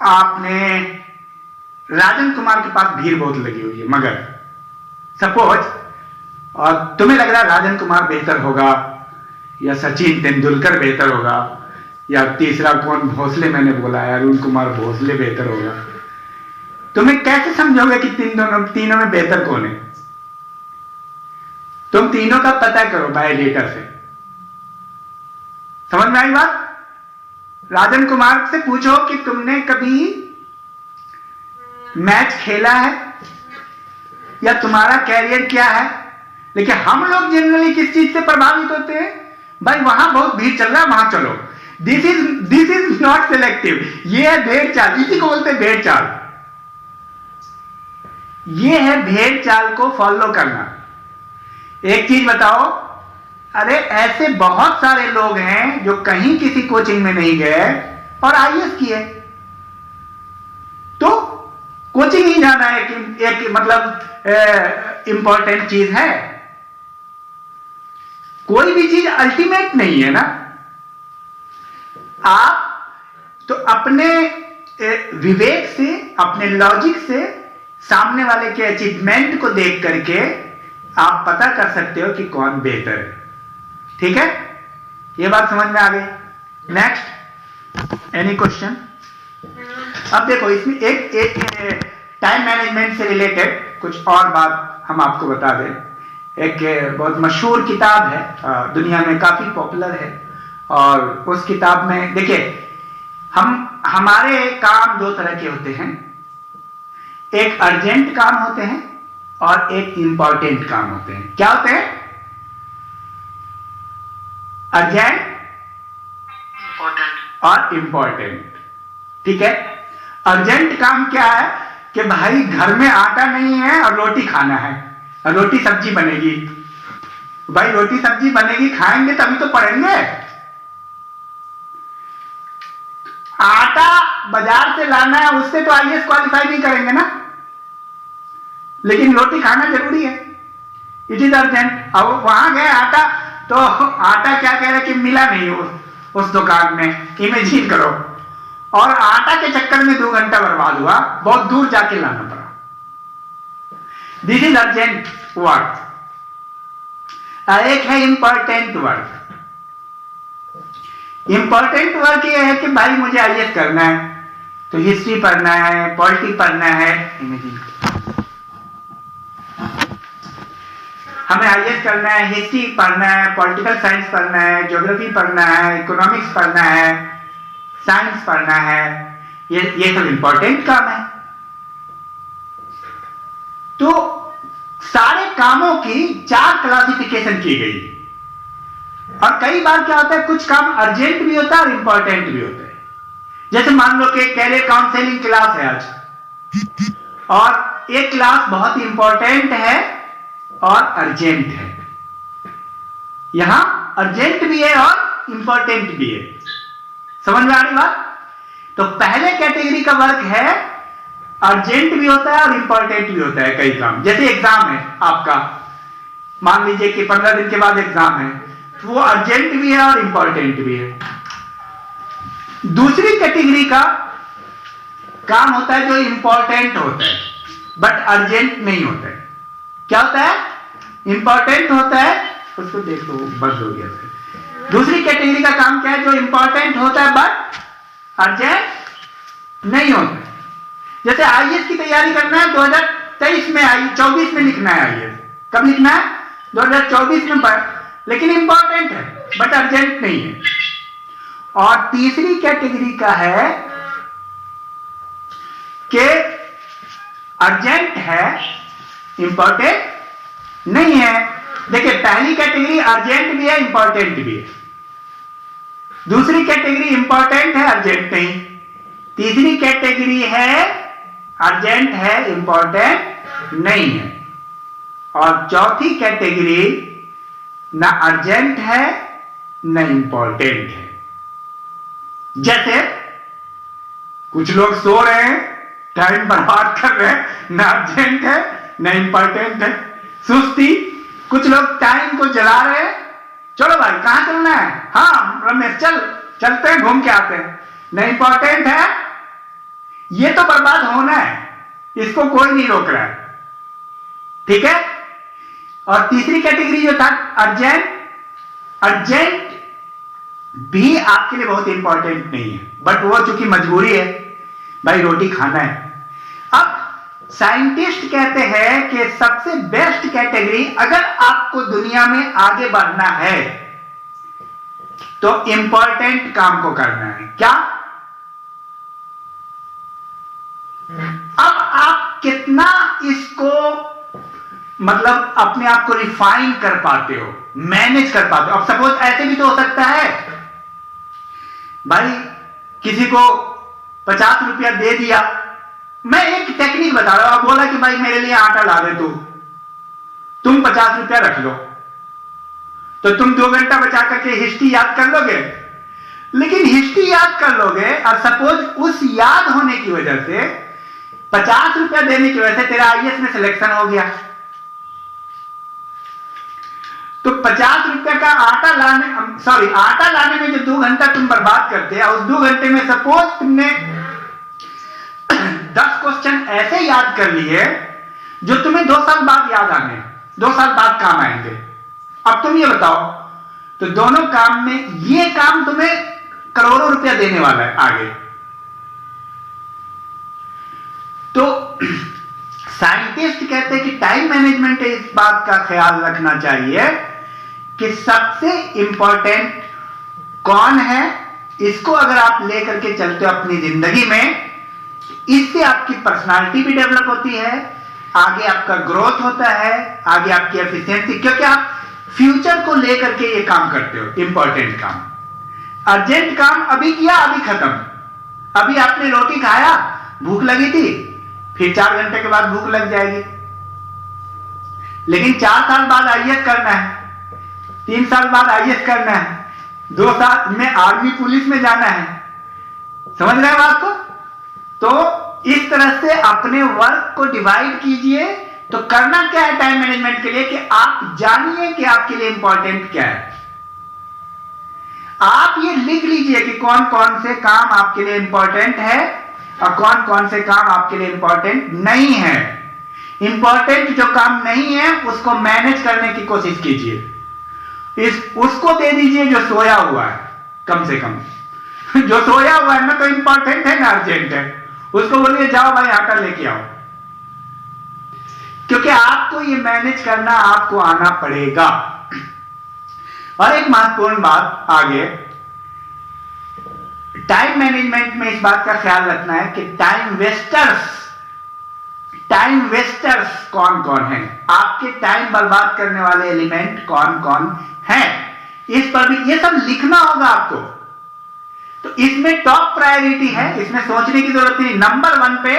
आपने राजन कुमार के पास भीड़ बहुत लगी हुई है मगर सपोज, और तुम्हें लग रहा है राजन कुमार बेहतर होगा या सचिन तेंदुलकर बेहतर होगा या तीसरा कौन भोसले मैंने बोला है अरुण कुमार भोसले बेहतर होगा। तुम्हें कैसे समझोगे कि तीनों में बेहतर कौन है? तुम तीनों का पता करो बायोडेटा से। समझ में आई बात? राजन कुमार से पूछो कि तुमने कभी मैच खेला है या तुम्हारा कैरियर क्या है। लेकिन हम लोग जनरली किस चीज से प्रभावित होते हैं? भाई वहां बहुत भीड़ चल रहा है वहां चलो। दिस इज नॉट सिलेक्टिव, ये है भेड़ चाल, इसी को बोलते हैं भेड़ चाल। ये है भेड़ चाल को फॉलो करना। एक चीज बताओ, अरे ऐसे बहुत सारे लोग हैं जो कहीं किसी कोचिंग में नहीं गए और आईएएस किए। तो कोचिंग ही जाना है कि एक मतलब इंपॉर्टेंट चीज है, कोई भी चीज अल्टीमेट नहीं है ना। आप तो अपने विवेक से, अपने लॉजिक से सामने वाले के अचीवमेंट को देख करके आप पता कर सकते हो कि कौन बेहतर है। ठीक है, ये बात समझ में आ गई। Next, any question? अब देखो इसमें एक टाइम मैनेजमेंट से रिलेटेड कुछ और बात हम आपको बता दें। एक बहुत मशहूर किताब है, दुनिया में काफी पॉपुलर है, और उस किताब में देखिए हमारे काम दो तरह के होते हैं, एक अर्जेंट काम होते हैं और एक इंपॉर्टेंट काम होते हैं। क्या होते हैं? अर्जेंट और इंपॉर्टेंट। ठीक है, अर्जेंट काम क्या है कि भाई घर में आटा नहीं है और रोटी खाना है और रोटी सब्जी बनेगी। भाई रोटी सब्जी बनेगी, खाएंगे तभी तो पढ़ेंगे। आटा बाजार से लाना है, उससे तो आईएएस क्वालिफाई नहीं करेंगे ना, लेकिन रोटी खाना जरूरी है। It is urgent. अब वहां गए आटा, तो आटा क्या कह रहे कि मिला नहीं उस दुकान में, इमेजिन करो, और आटा के चक्कर में 2 घंटा बर्बाद हुआ, बहुत दूर जाके लाना पड़ा। This is urgent work. एक है इंपॉर्टेंट वर्क। इंपॉर्टेंट वर्क ये है कि भाई मुझे आईएएस करना है तो हिस्ट्री पढ़ना है, पॉलिटी पढ़ना है, इमेजिन हमें आईएएस करना है, हिस्ट्री पढ़ना है, पॉलिटिकल साइंस पढ़ना है, ज्योग्राफी पढ़ना है, इकोनॉमिक्स पढ़ना है, साइंस पढ़ना है, ये सब इंपॉर्टेंट काम है। तो सारे कामों की 4 क्लासिफिकेशन की गई, और कई बार क्या होता है कुछ काम अर्जेंट भी होता है और इंपॉर्टेंट भी होता है। जैसे मान लो कि कैरियर काउंसलिंग क्लास है आज, और एक क्लास बहुत इंपॉर्टेंट है और अर्जेंट है। यहां अर्जेंट भी है और इंपॉर्टेंट भी है। समझ में आ रही बात? तो पहले कैटेगरी का वर्क है, अर्जेंट भी होता है और इंपॉर्टेंट भी होता है कई काम। जैसे एग्जाम है आपका, मान लीजिए कि 15 दिन के बाद एग्जाम है, तो वो अर्जेंट भी है और इंपॉर्टेंट भी है। दूसरी कैटेगरी का काम होता है जो इंपॉर्टेंट होता है बट अर्जेंट नहीं होता है। क्या होता है? इंपॉर्टेंट होता है, उसको देख लो बंद हो गया। दूसरी कैटेगरी का काम क्या है? जो इंपॉर्टेंट होता है बट अर्जेंट नहीं होता है। जैसे आईएएस की तैयारी करना है, 2023 में आई, 24 में लिखना है आईएएस। कब लिखना है? 2024 में पर, लेकिन इंपॉर्टेंट है बट अर्जेंट नहीं है। और तीसरी कैटेगरी का है कि अर्जेंट है, इंपॉर्टेंट नहीं है। देखिए, पहली कैटेगरी अर्जेंट भी है, इंपॉर्टेंट भी है। दूसरी कैटेगरी इंपॉर्टेंट है, अर्जेंट नहीं। तीसरी कैटेगरी है अर्जेंट है, इंपॉर्टेंट नहीं है। और चौथी कैटेगरी ना अर्जेंट है ना इंपॉर्टेंट है। जैसे कुछ लोग सो रहे हैं, टाइम बर्बाद कर रहे हैं, ना अर्जेंट है ना इंपॉर्टेंट है, सुस्ती। कुछ लोग टाइम को जला रहे हैं, चलो भाई कहां चलना है, हाँ रमेश चलते हैं, घूम के आते हैं, ना इंपॉर्टेंट है, ये तो बर्बाद होना है, इसको कोई नहीं रोक रहा है, ठीक है। और तीसरी कैटेगरी जो था अर्जेंट भी आपके लिए बहुत इंपॉर्टेंट नहीं है, बट वो चूंकि मजबूरी है, भाई रोटी खाना है। अब साइंटिस्ट कहते हैं कि सबसे बेस्ट कैटेगरी, अगर आपको दुनिया में आगे बढ़ना है तो इंपॉर्टेंट काम को करना है। क्या? अब आप कितना इसको मतलब अपने आप को रिफाइन कर पाते हो, मैनेज कर पाते हो। अब सपोज ऐसे भी तो हो सकता है भाई, किसी को 50 रुपया दे दिया, मैं एक टेक्निक बता रहा हूं, बोला कि भाई मेरे लिए आटा ला दे तू, तुम 50 रुपया रख लो, तो तुम 2 घंटा बचा करके हिस्ट्री याद कर लोगे। लेकिन हिस्ट्री याद कर लोगे और सपोज उस याद होने की वजह से 50 रुपया देने की वजह से तेरा आईएएस में सिलेक्शन हो गया, तो 50 रुपया का आटा लाने में जो 2 घंटा तुम बर्बाद करते हैं, उस 2 घंटे में सपोज तुमने 10 क्वेश्चन ऐसे याद कर लिए जो तुम्हें 2 साल बाद याद आने, 2 साल बाद काम आएंगे। अब तुम ये बताओ, तो दोनों काम में ये काम तुम्हें करोड़ों रुपया देने वाला है आगे। तो साइंटिस्ट कहते हैं कि टाइम मैनेजमेंट इस बात का ख्याल रखना चाहिए कि सबसे इंपॉर्टेंट कौन है, इसको अगर आप लेकर के चलते हो अपनी जिंदगी में, इससे आपकी पर्सनालिटी भी डेवलप होती है, आगे आपका ग्रोथ होता है, आगे आपकी एफिशिएंसी, क्योंकि आप फ्यूचर को लेकर के ये काम करते हो। इंपॉर्टेंट काम, अर्जेंट काम अभी किया अभी खत्म, अभी आपने रोटी खाया, भूख लगी थी, फिर 4 घंटे के बाद भूख लग जाएगी। लेकिन 4 साल बाद आईएएस करना है, 3 साल बाद आईएएस करना है, 2 साल में आर्मी पुलिस में जाना है, समझ रहे हैं बात को? तो इस तरह से अपने वर्क को डिवाइड कीजिए। तो करना क्या है टाइम मैनेजमेंट के लिए कि आप जानिए कि आपके लिए इंपॉर्टेंट क्या है। आप ये लिख लीजिए कि कौन कौन से काम आपके लिए इंपॉर्टेंट है और कौन कौन से काम आपके लिए इंपॉर्टेंट नहीं है। इंपॉर्टेंट जो काम नहीं है उसको मैनेज करने की कोशिश कीजिए, उसको दे दीजिए जो सोया हुआ है, कम से कम जो सोया हुआ है ना, तो इंपॉर्टेंट है ना अर्जेंट है, उसको बोलिए जाओ भाई आटा लेके आओ, क्योंकि आपको ये मैनेज करना आपको आना पड़ेगा। और एक महत्वपूर्ण बात आगे, टाइम मैनेजमेंट में इस बात का ख्याल रखना है कि टाइम वेस्टर्स कौन कौन है, आपके टाइम बर्बाद करने वाले एलिमेंट कौन कौन हैं, इस पर भी ये सब लिखना होगा आपको। तो इसमें टॉप प्रायोरिटी है, इसमें सोचने की जरूरत नहीं। नंबर 1 पे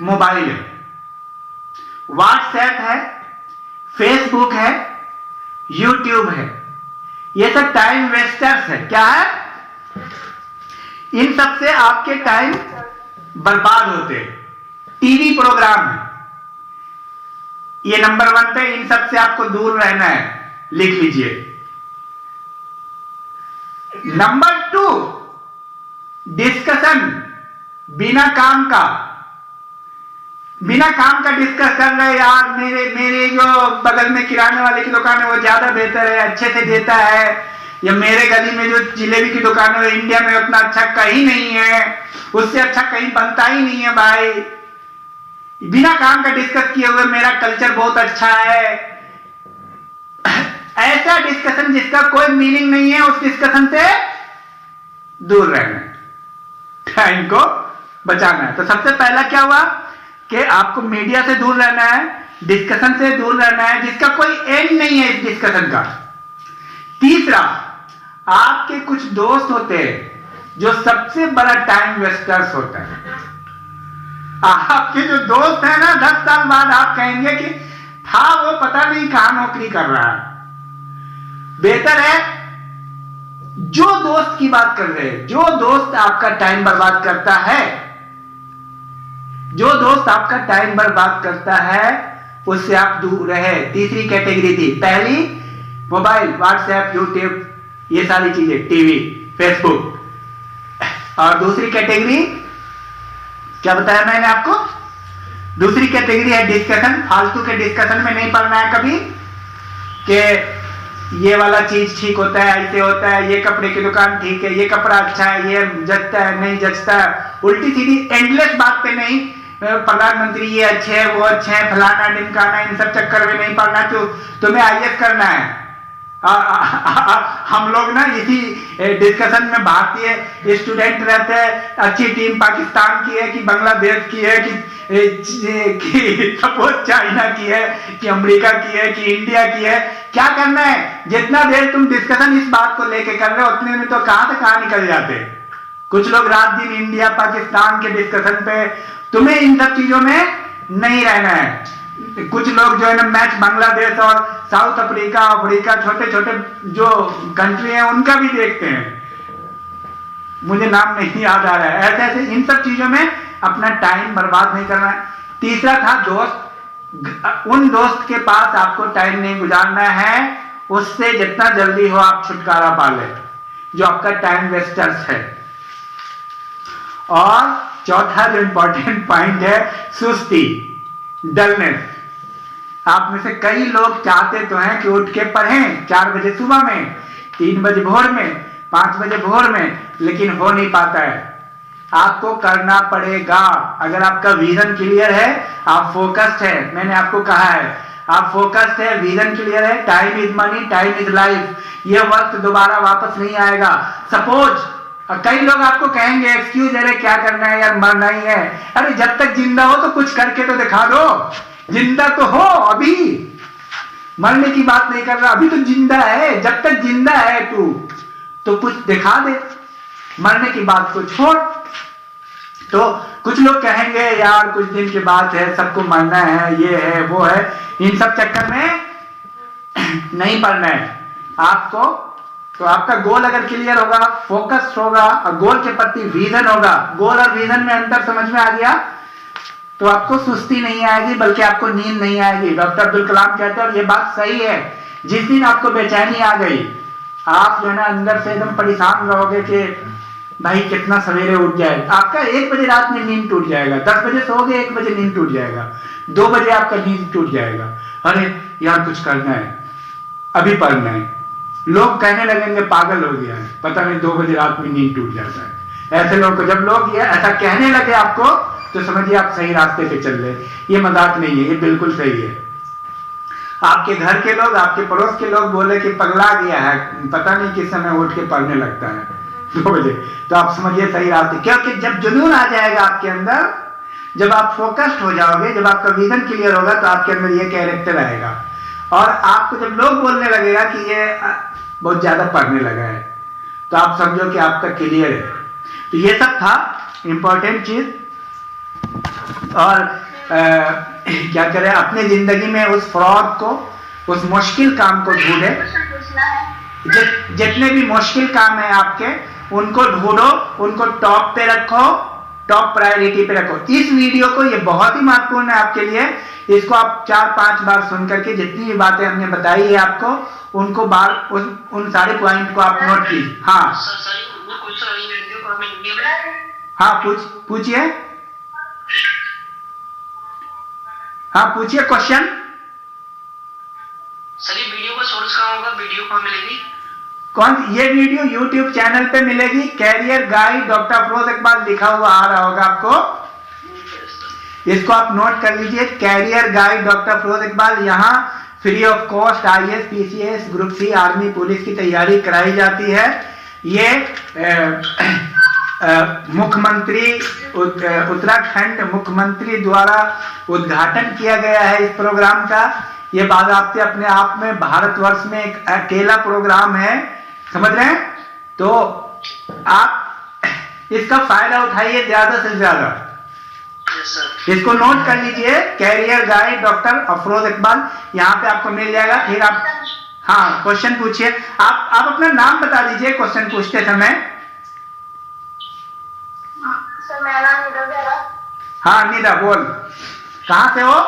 मोबाइल है, व्हाट्सएप है, फेसबुक है, यूट्यूब है, ये सब टाइम वेस्टर्स है। क्या है? इन सब से आपके टाइम बर्बाद होते हैं। टीवी प्रोग्राम है, ये नंबर 1 पे, इन सब से आपको दूर रहना है, लिख लीजिए। नंबर 2, डिस्कशन बिना काम का डिस्कस कर रहे, यार मेरे जो बगल में किराने वाले की दुकान है वो ज्यादा बेहतर है, अच्छे से देता है, या मेरे गली में जो जिलेबी की दुकान है वो इंडिया में उतना अच्छा कहीं नहीं है, उससे अच्छा कहीं बनता ही नहीं है भाई। बिना काम का डिस्कस किए हुए मेरा कल्चर बहुत अच्छा है, ऐसा डिस्कशन जिसका कोई मीनिंग नहीं है, उस डिस्कशन से दूर रहना है, टाइम को बचाना है। तो सबसे पहला क्या हुआ कि आपको मीडिया से दूर रहना है, डिस्कशन से दूर रहना है जिसका कोई एंड नहीं है इस डिस्कशन का। तीसरा, आपके कुछ दोस्त होते हैं जो सबसे बड़ा टाइम वेस्टर्स होता है। आपके जो दोस्त है ना, 10 साल बाद आप कहेंगे कि था वो पता नहीं कहां नौकरी कर रहा है। बेहतर है जो दोस्त की बात कर रहे हैं, जो दोस्त आपका टाइम बर्बाद करता है, जो दोस्त आपका टाइम बर्बाद करता है उससे आप दूर रहे। तीसरी कैटेगरी थी, पहली मोबाइल, व्हाट्सएप, यूट्यूब, ये सारी चीजें, टीवी, फेसबुक। और दूसरी कैटेगरी क्या बताया मैंने आपको? दूसरी कैटेगरी है डिस्कशन। फालतू के डिस्कशन में नहीं पढ़ना है कभी कि ये वाला चीज ठीक होता है, ऐसे होता है, ये कपड़े की दुकान ठीक है, ये कपड़ा अच्छा है, ये जचता है, नहीं जचता है, उल्टी सीधी एंडलेस बात पे नहीं, प्रधानमंत्री ये अच्छे हैं, वो अच्छे हैं, फलाना ढिमकाना, इन सब चक्कर में नहीं पड़ना। तो तुम्हें आईएएस करना है। हम लोग ना इसी डिस्कशन में भारतीय स्टूडेंट रहते हैं, अच्छी टीम पाकिस्तान की है कि बांग्लादेश की है कि सपोज चाइना की है कि अमेरिका की है कि इंडिया की है, क्या करना है? जितना देर तुम डिस्कशन इस बात को लेके कर रहे हो उतने में तो कहां से कहां निकल जाते। कुछ लोग रात दिन इंडिया पाकिस्तान के डिस्कशन पे, तुम्हें इन सब चीजों में नहीं रहना है। कुछ लोग जो है ना मैच बांग्लादेश और साउथ अफ्रीका, छोटे छोटे जो कंट्री है उनका भी देखते हैं, मुझे नाम नहीं याद आ रहा है। ऐसे ऐसे इन सब चीजों में अपना टाइम बर्बाद नहीं करना है। तीसरा था दोस्त। उन दोस्त के पास आपको टाइम नहीं गुजारना है, उससे जितना जल्दी हो आप छुटकारा पा ले, जो आपका टाइम वेस्टर्स है। और चौथा जो इंपॉर्टेंट पॉइंट है, सुस्ती, डलनेस। आप में से कई लोग चाहते तो हैं कि उठ के पढ़ें 4 बजे सुबह में, 3 बजे भोर में, 5 बजे भोर में, लेकिन हो नहीं पाता है। आपको करना पड़ेगा। अगर आपका विजन क्लियर है, आप फोकस्ड है, मैंने आपको कहा है आप फोकस्ड है, विजन क्लियर है, time is money, time is life, ये वक्त दोबारा वापस नहीं आएगा। सपोज कई लोग आपको कहेंगे एक्सक्यूज, अरे क्या करना है यार, मरना ही है। अरे जब तक जिंदा हो तो कुछ करके तो दिखा दो, जिंदा तो हो अभी, मरने की बात नहीं कर रहा, अभी तो जिंदा है। जब तक जिंदा है तू तो कुछ दिखा दे, मरने की बात को छोड़। तो कुछ लोग कहेंगे यार कुछ दिन की बात है, सबको मरना है, ये है वो है, इन सब चक्कर में नहीं पड़ना है आपको। तो आपका गोल अगर क्लियर होगा, फोकस्ड होगा और गोल के प्रति विजन होगा, गोल और विजन में अंतर समझ में आ गया, तो आपको सुस्ती नहीं आएगी, बल्कि आपको नींद नहीं आएगी। डॉक्टर अब्दुल कलाम कहते हैं और ये बात सही है, जिस दिन आपको बेचैनी आ गई, आप जो है ना अंदर से एकदम परेशान रहोगे कि भाई कितना सवेरे उठ जाए। आपका 1 बजे रात में नींद टूट जाएगा, 10 बजे सोओगे, 1 बजे नींद टूट जाएगा, 2 बजे आपका नींद टूट जाएगा। अरे यार कुछ करना है, अभी पढ़ना है। लोग कहने लगेंगे पागल हो गया है, पता नहीं 2 बजे रात में नींद टूट जाता है। ऐसे लोग को जब लोग ये ऐसा कहने लगे आपको, तो समझिए आप सही रास्ते पे चल रहे। ये मजाक नहीं है, ये बिल्कुल सही है। आपके घर के लोग, आपके पड़ोस के लोग बोले कि पगला गया है, पता नहीं किस समय उठ के पढ़ने लगता है 2 बजे, तो आप समझिए सही रास्ते। क्योंकि जब जुनून आ जाएगा आपके अंदर, जब आप फोकस्ड हो जाओगे, जब आपका विजन क्लियर होगा, तो आपके अंदर ये कैरेक्टर आएगा। और आपको जब लोग बोलने लगेगा कि ये बहुत ज्यादा पढ़ने लगा है, तो आप समझो कि आपका क्लियर है। तो ये सब था इंपॉर्टेंट चीज। और क्या करें, अपने जिंदगी में उस फ्रॉड को, उस मुश्किल काम को ढूंढे। जितने भी मुश्किल काम है आपके, उनको ढूंढो, उनको टॉप पे रखो, टॉप प्रायोरिटी पे रखो। इस वीडियो को, ये बहुत ही महत्वपूर्ण है आपके लिए, इसको आप 4-5 बार सुन करके जितनी भी बातें हमने बताई है आपको, उनको उन सारे पॉइंट को आप नोट कीजिए। हाँ हाँ पूछिए, हाँ पूछिए क्वेश्चन। सर ये वीडियो का सोर्स कहाँ होगा, वीडियो कहाँ मिलेगी? कौन? ये वीडियो यूट्यूब चैनल पे मिलेगी, career guide doctor Afroz Iqbal लिखा हुआ आ रहा होगा आपको। इसको आप नोट कर लीजिए, career guide doctor Afroz Iqbal. यहाँ free of cost IAS PCS group C army police की तैयारी कराई जाती है। ये मुख्यमंत्री उत्तराखंड मुख्यमंत्री द्वारा उद्घाटन किया गया है इस प्रोग्राम का। ये बाकायदे अपने आप में भारतवर्ष में एक अकेला प्रोग्राम है, समझ रहे हैं? तो आप इसका फायदा उठाइए ज्यादा से ज्यादा। इसको नोट कर लीजिए, career guide doctor Afroz Iqbal, यहाँ पे आपको मिल जाएगा। फिर आप हाँ क्वेश्चन पूछिए। आप अपना नाम बता दीजिए क्वेश्चन पूछते समय। सर मेरा नाम निदा है। हाँ निदा बोल, कहाँ से हो?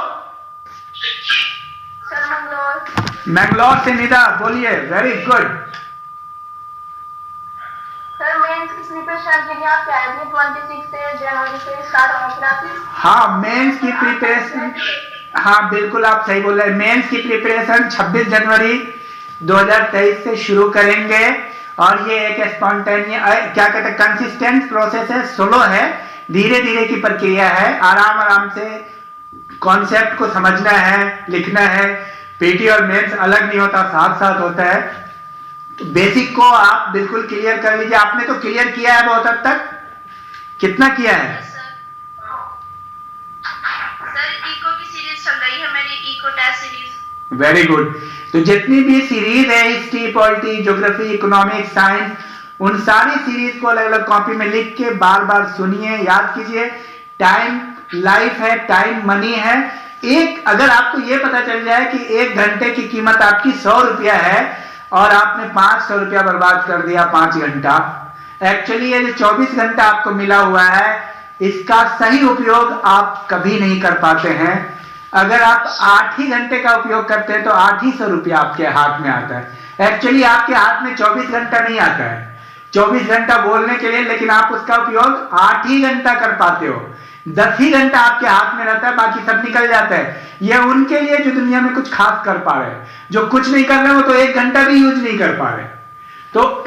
सर मंगलौर। मैंगलोर से निदा, बोलिए। Very good. सर मेंस की प्रिपरेशन के लिए आप क्या है 26 जनवरी से स्टार्ट होना चाहिए? हाँ मेंस की प्रिपरेशन, हाँ बिल्कुल आप सही बोल रहे हैं। मेंस की प्रिपरेशन 26 जनवरी 2023 से शुरू करेंगे और ये एक स्पॉन्टेनियस क्या कहते हैं कंसिस्टेंट प्रोसेस है, स्लो है, धीरे धीरे की प्रक्रिया है। आराम आराम से कॉन्सेप्ट को समझना है, लिखना है। पीटी और मेंस अलग नहीं होता, साथ साथ होता है। तो बेसिक को आप बिल्कुल क्लियर कर लीजिए। आपने तो क्लियर किया है बहुत हद तक। कितना किया है? सर इको की सीरीज चल रही है मेरी, eco test series. Very good. तो जितनी भी सीरीज है history, polity, geography, economics, science, उन सारी सीरीज को अलग अलग कॉपी में लिख के बार बार सुनिए, याद कीजिए। टाइम लाइफ है, टाइम मनी है। एक अगर आपको यह पता चल जाए कि 1 घंटे की कीमत आपकी 100 रुपया है और आपने 500 रुपया बर्बाद कर दिया 5 घंटा, एक्चुअली ये जो 24 घंटा आपको मिला हुआ है इसका सही उपयोग आप कभी नहीं कर पाते हैं। अगर आप 8 ही घंटे का उपयोग करते हैं तो 800 रुपया आपके हाथ में आता है। एक्चुअली आपके हाथ में 24 घंटा नहीं आता है, 24 घंटा बोलने के लिए, लेकिन आप उसका उपयोग 8 ही घंटा कर पाते हो। 10 ही घंटा आपके हाथ में रहता है, बाकी सब निकल जाता है। यह उनके लिए जो दुनिया में कुछ खास कर पा रहे हैं, जो कुछ नहीं कर रहे वो तो 1 घंटा भी यूज नहीं कर पा रहे। तो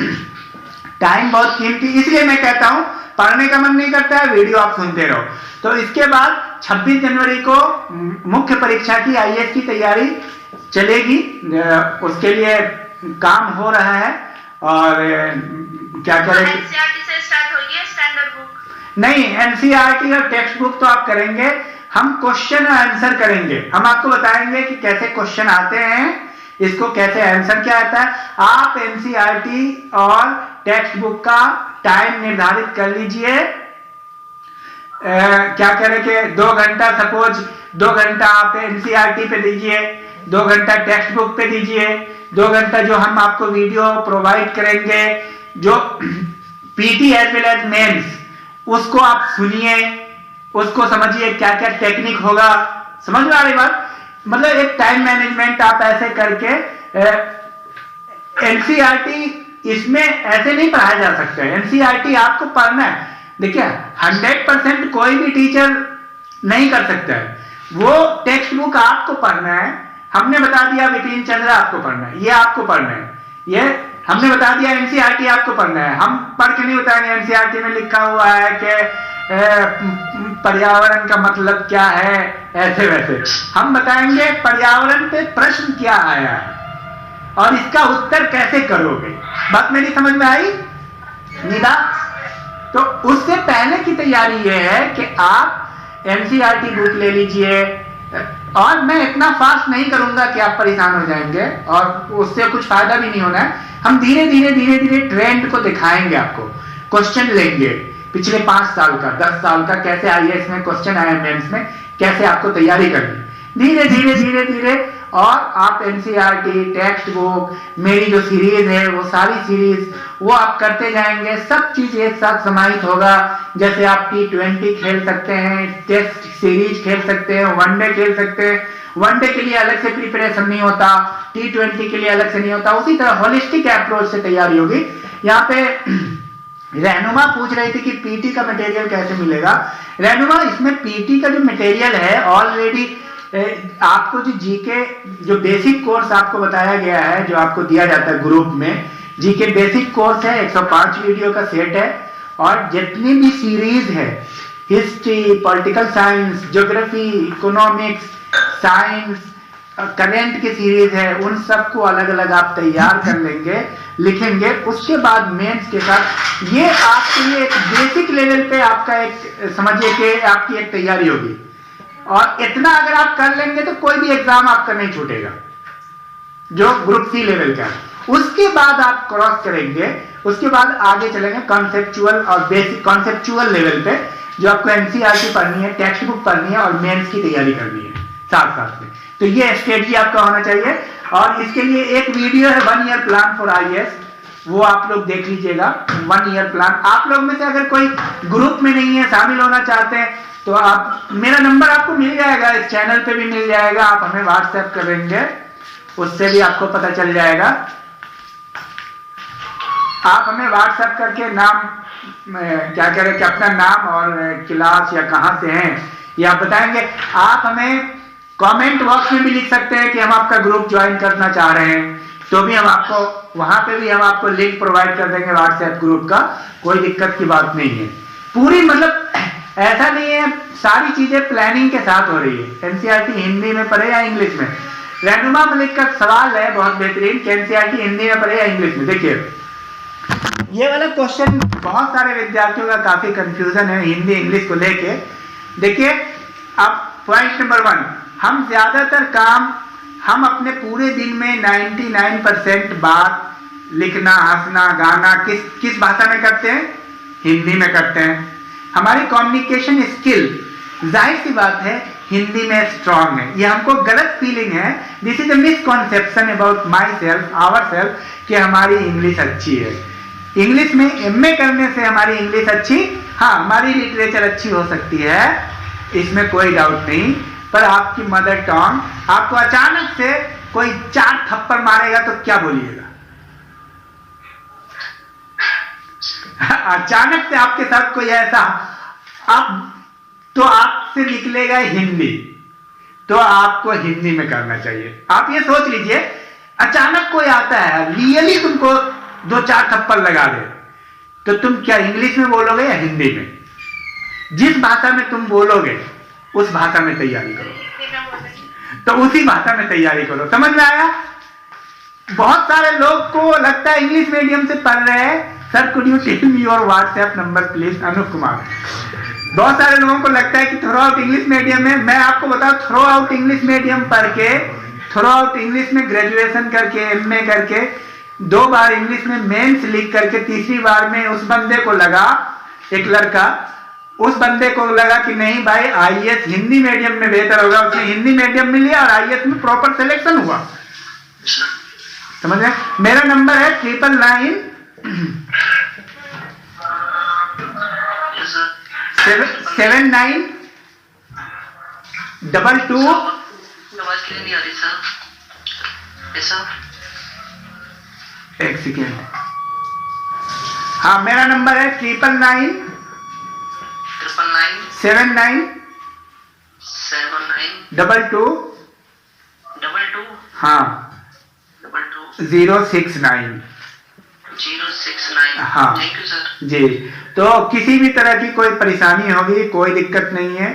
टाइम बहुत कीमती, इसलिए मैं कहता हूं पढ़ने का मन नहीं करता है, वीडियो आप सुनते रहो। तो इसके बाद 26 जनवरी को मुख्य परीक्षा की IAS की तैयारी चलेगी, उसके लिए काम हो रहा है। और क्या करें, NCERT से स्टार्ट होगी स्टैंडर्ड बुक? नहीं, NCERT और टेक्स्ट बुक तो आप करेंगे, हम क्वेश्चन और आंसर करेंगे। हम आपको बताएंगे कि कैसे क्वेश्चन आते हैं, इसको कैसे आंसर क्या आता है। आप NCERT और टेक्स्ट बुक का टाइम निर्धारित कर लीजिए। क्या करें कि 2 घंटा, सपोज 2 घंटा आप NCERT पे दीजिए, 2 घंटा टेक्स्ट बुक पे दीजिए, 2 घंटा जो हम आपको वीडियो प्रोवाइड करेंगे, जो PT as well as mains, उसको आप सुनिए, उसको समझिए क्या क्या टेक्निक होगा। समझ में आ रही बात? मतलब एक टाइम मैनेजमेंट आप ऐसे करके NCERT इसमें ऐसे नहीं पढ़ाया जा सकता है। NCERT आपको पढ़ना है। देखिए 100% कोई भी टीचर नहीं कर सकता है। वो टेक्स्ट बुक आपको पढ़ना है, हमने बता दिया विपिन चंद्र आपको पढ़ना है, ये आपको पढ़ना है, ये हमने बता दिया NCERT आपको पढ़ना है। हम पढ़ के नहीं बताएंगे NCERT में लिखा हुआ है कि पर्यावरण का मतलब क्या है, ऐसे वैसे। हम बताएंगे पर्यावरण पे प्रश्न क्या आया है और इसका उत्तर कैसे करोगे। बात मेरी समझ में आई निदा? तो उससे पहले की तैयारी यह है कि आप NCERT बुक ले लीजिए, और मैं इतना फास्ट नहीं करूंगा कि आप परेशान हो जाएंगे और उससे कुछ फायदा भी नहीं होना है। हम धीरे धीरे धीरे धीरे ट्रेंड को दिखाएंगे आपको। क्वेश्चन लेंगे पिछले 5 साल का, 10 साल का, कैसे IAS में क्वेश्चन आया, मेंस में कैसे आपको तैयारी करनी, धीरे धीरे धीरे धीरे। और आप NCERT, टेक्स्ट बुक, मेरी जो सीरीज है वो सारी सीरीज वो आप करते जाएंगे। सब चीज एक साथ समाहित होगा। जैसे आप T20 खेल सकते हैं, टेस्ट सीरीज खेल सकते हैं, वनडे खेल सकते हैं। वनडे के लिए अलग से प्रिपरेशन नहीं होता, T20 के लिए अलग से नहीं होता। उसी तरह होलिस्टिक अप्रोच से तैयारी होगी। यहाँ पे रहनुमा पूछ रही थी कि पीटी का मटेरियल कैसे मिलेगा। रहनुमा, इसमें पीटी का जो मटेरियल है ऑलरेडी आपको जो जीके जो बेसिक कोर्स आपको बताया गया है, जो आपको दिया जाता है ग्रुप में, जीके बेसिक कोर्स है, 105 वीडियो का सेट है। और जितनी भी सीरीज है history, political science, geography, economics, science, current की सीरीज है, उन सबको अलग अलग आप तैयार कर लेंगे, लिखेंगे। उसके बाद मेंस के साथ ये आपके लिए एक बेसिक लेवल पे आपका एक समझिए कि आपकी एक तैयारी होगी। और इतना अगर आप कर लेंगे तो कोई भी एग्जाम आपका नहीं छूटेगा जो ग्रुप सी लेवल का है। उसके बाद आप क्रॉस करेंगे, उसके बाद आगे चलेंगे कॉन्सेप्चुअल और बेसिक कॉन्सेप्चुअल लेवल पे, जो आपको एनसीईआरटी पढ़नी है, टेक्स्ट बुक पढ़नी है और मेंस की तैयारी करनी है साथ साथ में। तो ये स्ट्रेटजी आपका होना चाहिए। और इसके लिए एक वीडियो है 1 ईयर प्लान फॉर आईएएस, वो आप लोग देख लीजिएगा। 1 ईयर प्लान, आप लोग में से अगर कोई ग्रुप में नहीं है, शामिल होना चाहते हैं, तो आप, मेरा नंबर आपको मिल जाएगा, इस चैनल पे भी मिल जाएगा, आप हमें व्हाट्सएप करेंगे, उससे भी आपको पता चल जाएगा। आप हमें व्हाट्सएप करके नाम क्या करें कि अपना नाम और क्लास या कहां से हैं या बताएंगे। आप हमें कमेंट बॉक्स में भी लिख सकते हैं कि हम आपका ग्रुप ज्वाइन करना चाह रहे हैं, तो भी हम आपको वहां पे भी हम आपको लिंक प्रोवाइड कर देंगे व्हाट्सएप ग्रुप का, कोई दिक्कत की बात नहीं है। पूरी मतलब ऐसा नहीं है, सारी चीजें प्लानिंग के साथ हो रही है। एनसीईआरटी हिंदी में पढ़े या इंग्लिश में? रहनुमा मलिक का सवाल है बहुत बेहतरीन कि एनसीईआरटी हिंदी में पढ़े या इंग्लिश में। देखिए ये वाला क्वेश्चन बहुत सारे विद्यार्थियों का काफी कंफ्यूजन है हिंदी इंग्लिश को लेके। देखिए अब पॉइंट नंबर 1, हम ज्यादातर काम हम अपने पूरे दिन में 99% बात, लिखना, हंसना, गाना किस भाषा में करते हैं? हिंदी में करते हैं। हमारी कम्युनिकेशन स्किल जाहिर सी बात है हिंदी में स्ट्रांग है। ये हमको गलत फीलिंग है, this is a misconception about myself, ourself, कि हमारी इंग्लिश अच्छी है। इंग्लिश में एमए करने से हमारी इंग्लिश अच्छी, हाँ हमारी लिटरेचर अच्छी हो सकती है, इसमें कोई डाउट नहीं। पर आपकी मदर टंग, आपको अचानक से कोई 4 थप्पड़ मारेगा तो क्या बोलिएगा? अचानक से आपके साथ कोई ऐसा, आप तो आपसे निकलेगा हिंदी, तो आपको हिंदी में करना चाहिए। आप ये सोच लीजिए, अचानक कोई आता है रियली तुमको 2-4 थप्पड़ लगा दे, तो तुम क्या इंग्लिश में बोलोगे या हिंदी में? जिस भाषा में तुम बोलोगे उस भाषा में तैयारी करो, तो उसी भाषा में तैयारी करो। समझ में आया? बहुत सारे लोग को लगता है इंग्लिश मीडियम से पढ़ रहे हैं, sir could you tell me your WhatsApp number please, Anoop Kumar. बहुत सारे लोगों को लगता है कि थ्रो आउट इंग्लिश मीडियम में, मैं आपको बताऊं, थ्रो आउट इंग्लिश मीडियम पढ़ के, थ्रो आउट इंग्लिश में ग्रेजुएशन करके, एमए करके, 2 बार इंग्लिश में मेंस लिख करके, तीसरी बार में उस बंदे को लगा, एक लड़का, उस बंदे को लगा कि नहीं भाई आईएएस हिंदी मीडियम में बेहतर होगा, उसने हिंदी मीडियम में लिया और आईएएस में प्रॉपर सिलेक्शन हुआ। समझ गए? मेरा नंबर है 999 79 22। एक सेकेंड, हाँ मेरा नंबर है 999 79 22 हाँ 069। हाँ थैंक यू सर जी। तो किसी भी तरह की कोई परेशानी होगी, कोई दिक्कत नहीं है,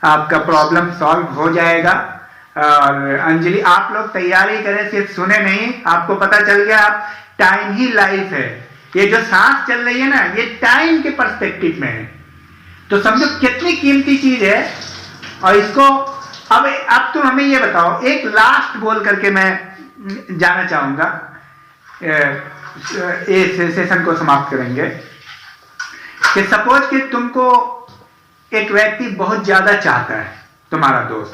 आपका प्रॉब्लम सॉल्व हो जाएगा। और अंजलि आप लोग तैयारी करें, सिर्फ सुने नहीं, आपको पता चल गया आप टाइम ही लाइफ है। ये जो सांस चल रही है ना, ये टाइम के पर्सपेक्टिव में है, तो समझो कितनी कीमती चीज है। और इसको अब तुम हमें ये बताओ, एक लास्ट बोल करके मैं जाना चाहूंगा, इस सेशन को समाप्त करेंगे। कि सपोज कि तुमको एक व्यक्ति बहुत ज्यादा चाहता है, तुम्हारा दोस्त,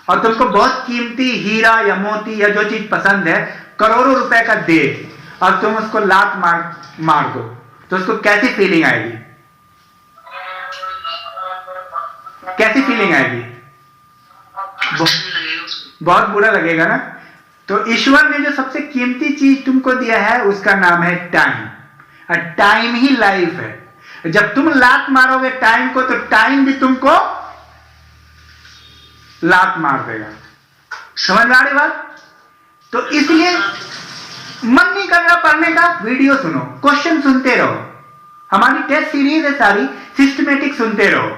और तुमको बहुत कीमती हीरा या मोती या जो चीज पसंद है करोड़ों रुपए का दे, और तुम उसको लात मार दो, तो उसको कैसी फीलिंग आएगी? कैसी फीलिंग आएगी? बहुत बुरा लगेगा ना। तो ईश्वर ने जो सबसे कीमती चीज तुमको दिया है उसका नाम है टाइम, और टाइम ही लाइफ है। जब तुम लात मारोगे टाइम को, तो टाइम भी तुमको लात मार देगा। समझ में आ रही बात? तो इसलिए मन नहीं कर रहा पढ़ने का, वीडियो सुनो, क्वेश्चन सुनते रहो, हमारी टेस्ट सीरीज है सारी, सिस्टमेटिक सुनते रहो,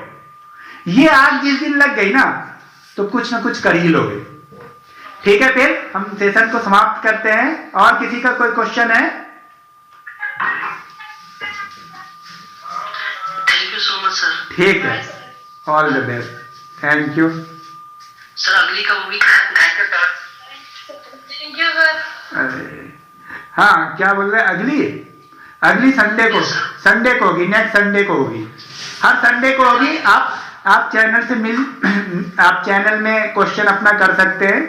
ये आग जिस दिन लग गई ना तो कुछ ना कुछ कर ही लोगे। ठीक है, फिर हम सेशन को समाप्त करते हैं। और किसी का कोई क्वेश्चन है? Thank you so much sir. ठीक है, all the best, thank you sir. अगली का मूवी थैंक यू सर। अरे हाँ, क्या बोल रहे हैं? अगली संडे को, संडे को होगी, नेक्स्ट संडे को होगी, हर संडे को होगी। आप चैनल से आप चैनल में क्वेश्चन अपना कर सकते हैं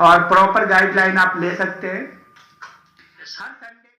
और प्रॉपर गाइडलाइन आप ले सकते हैं।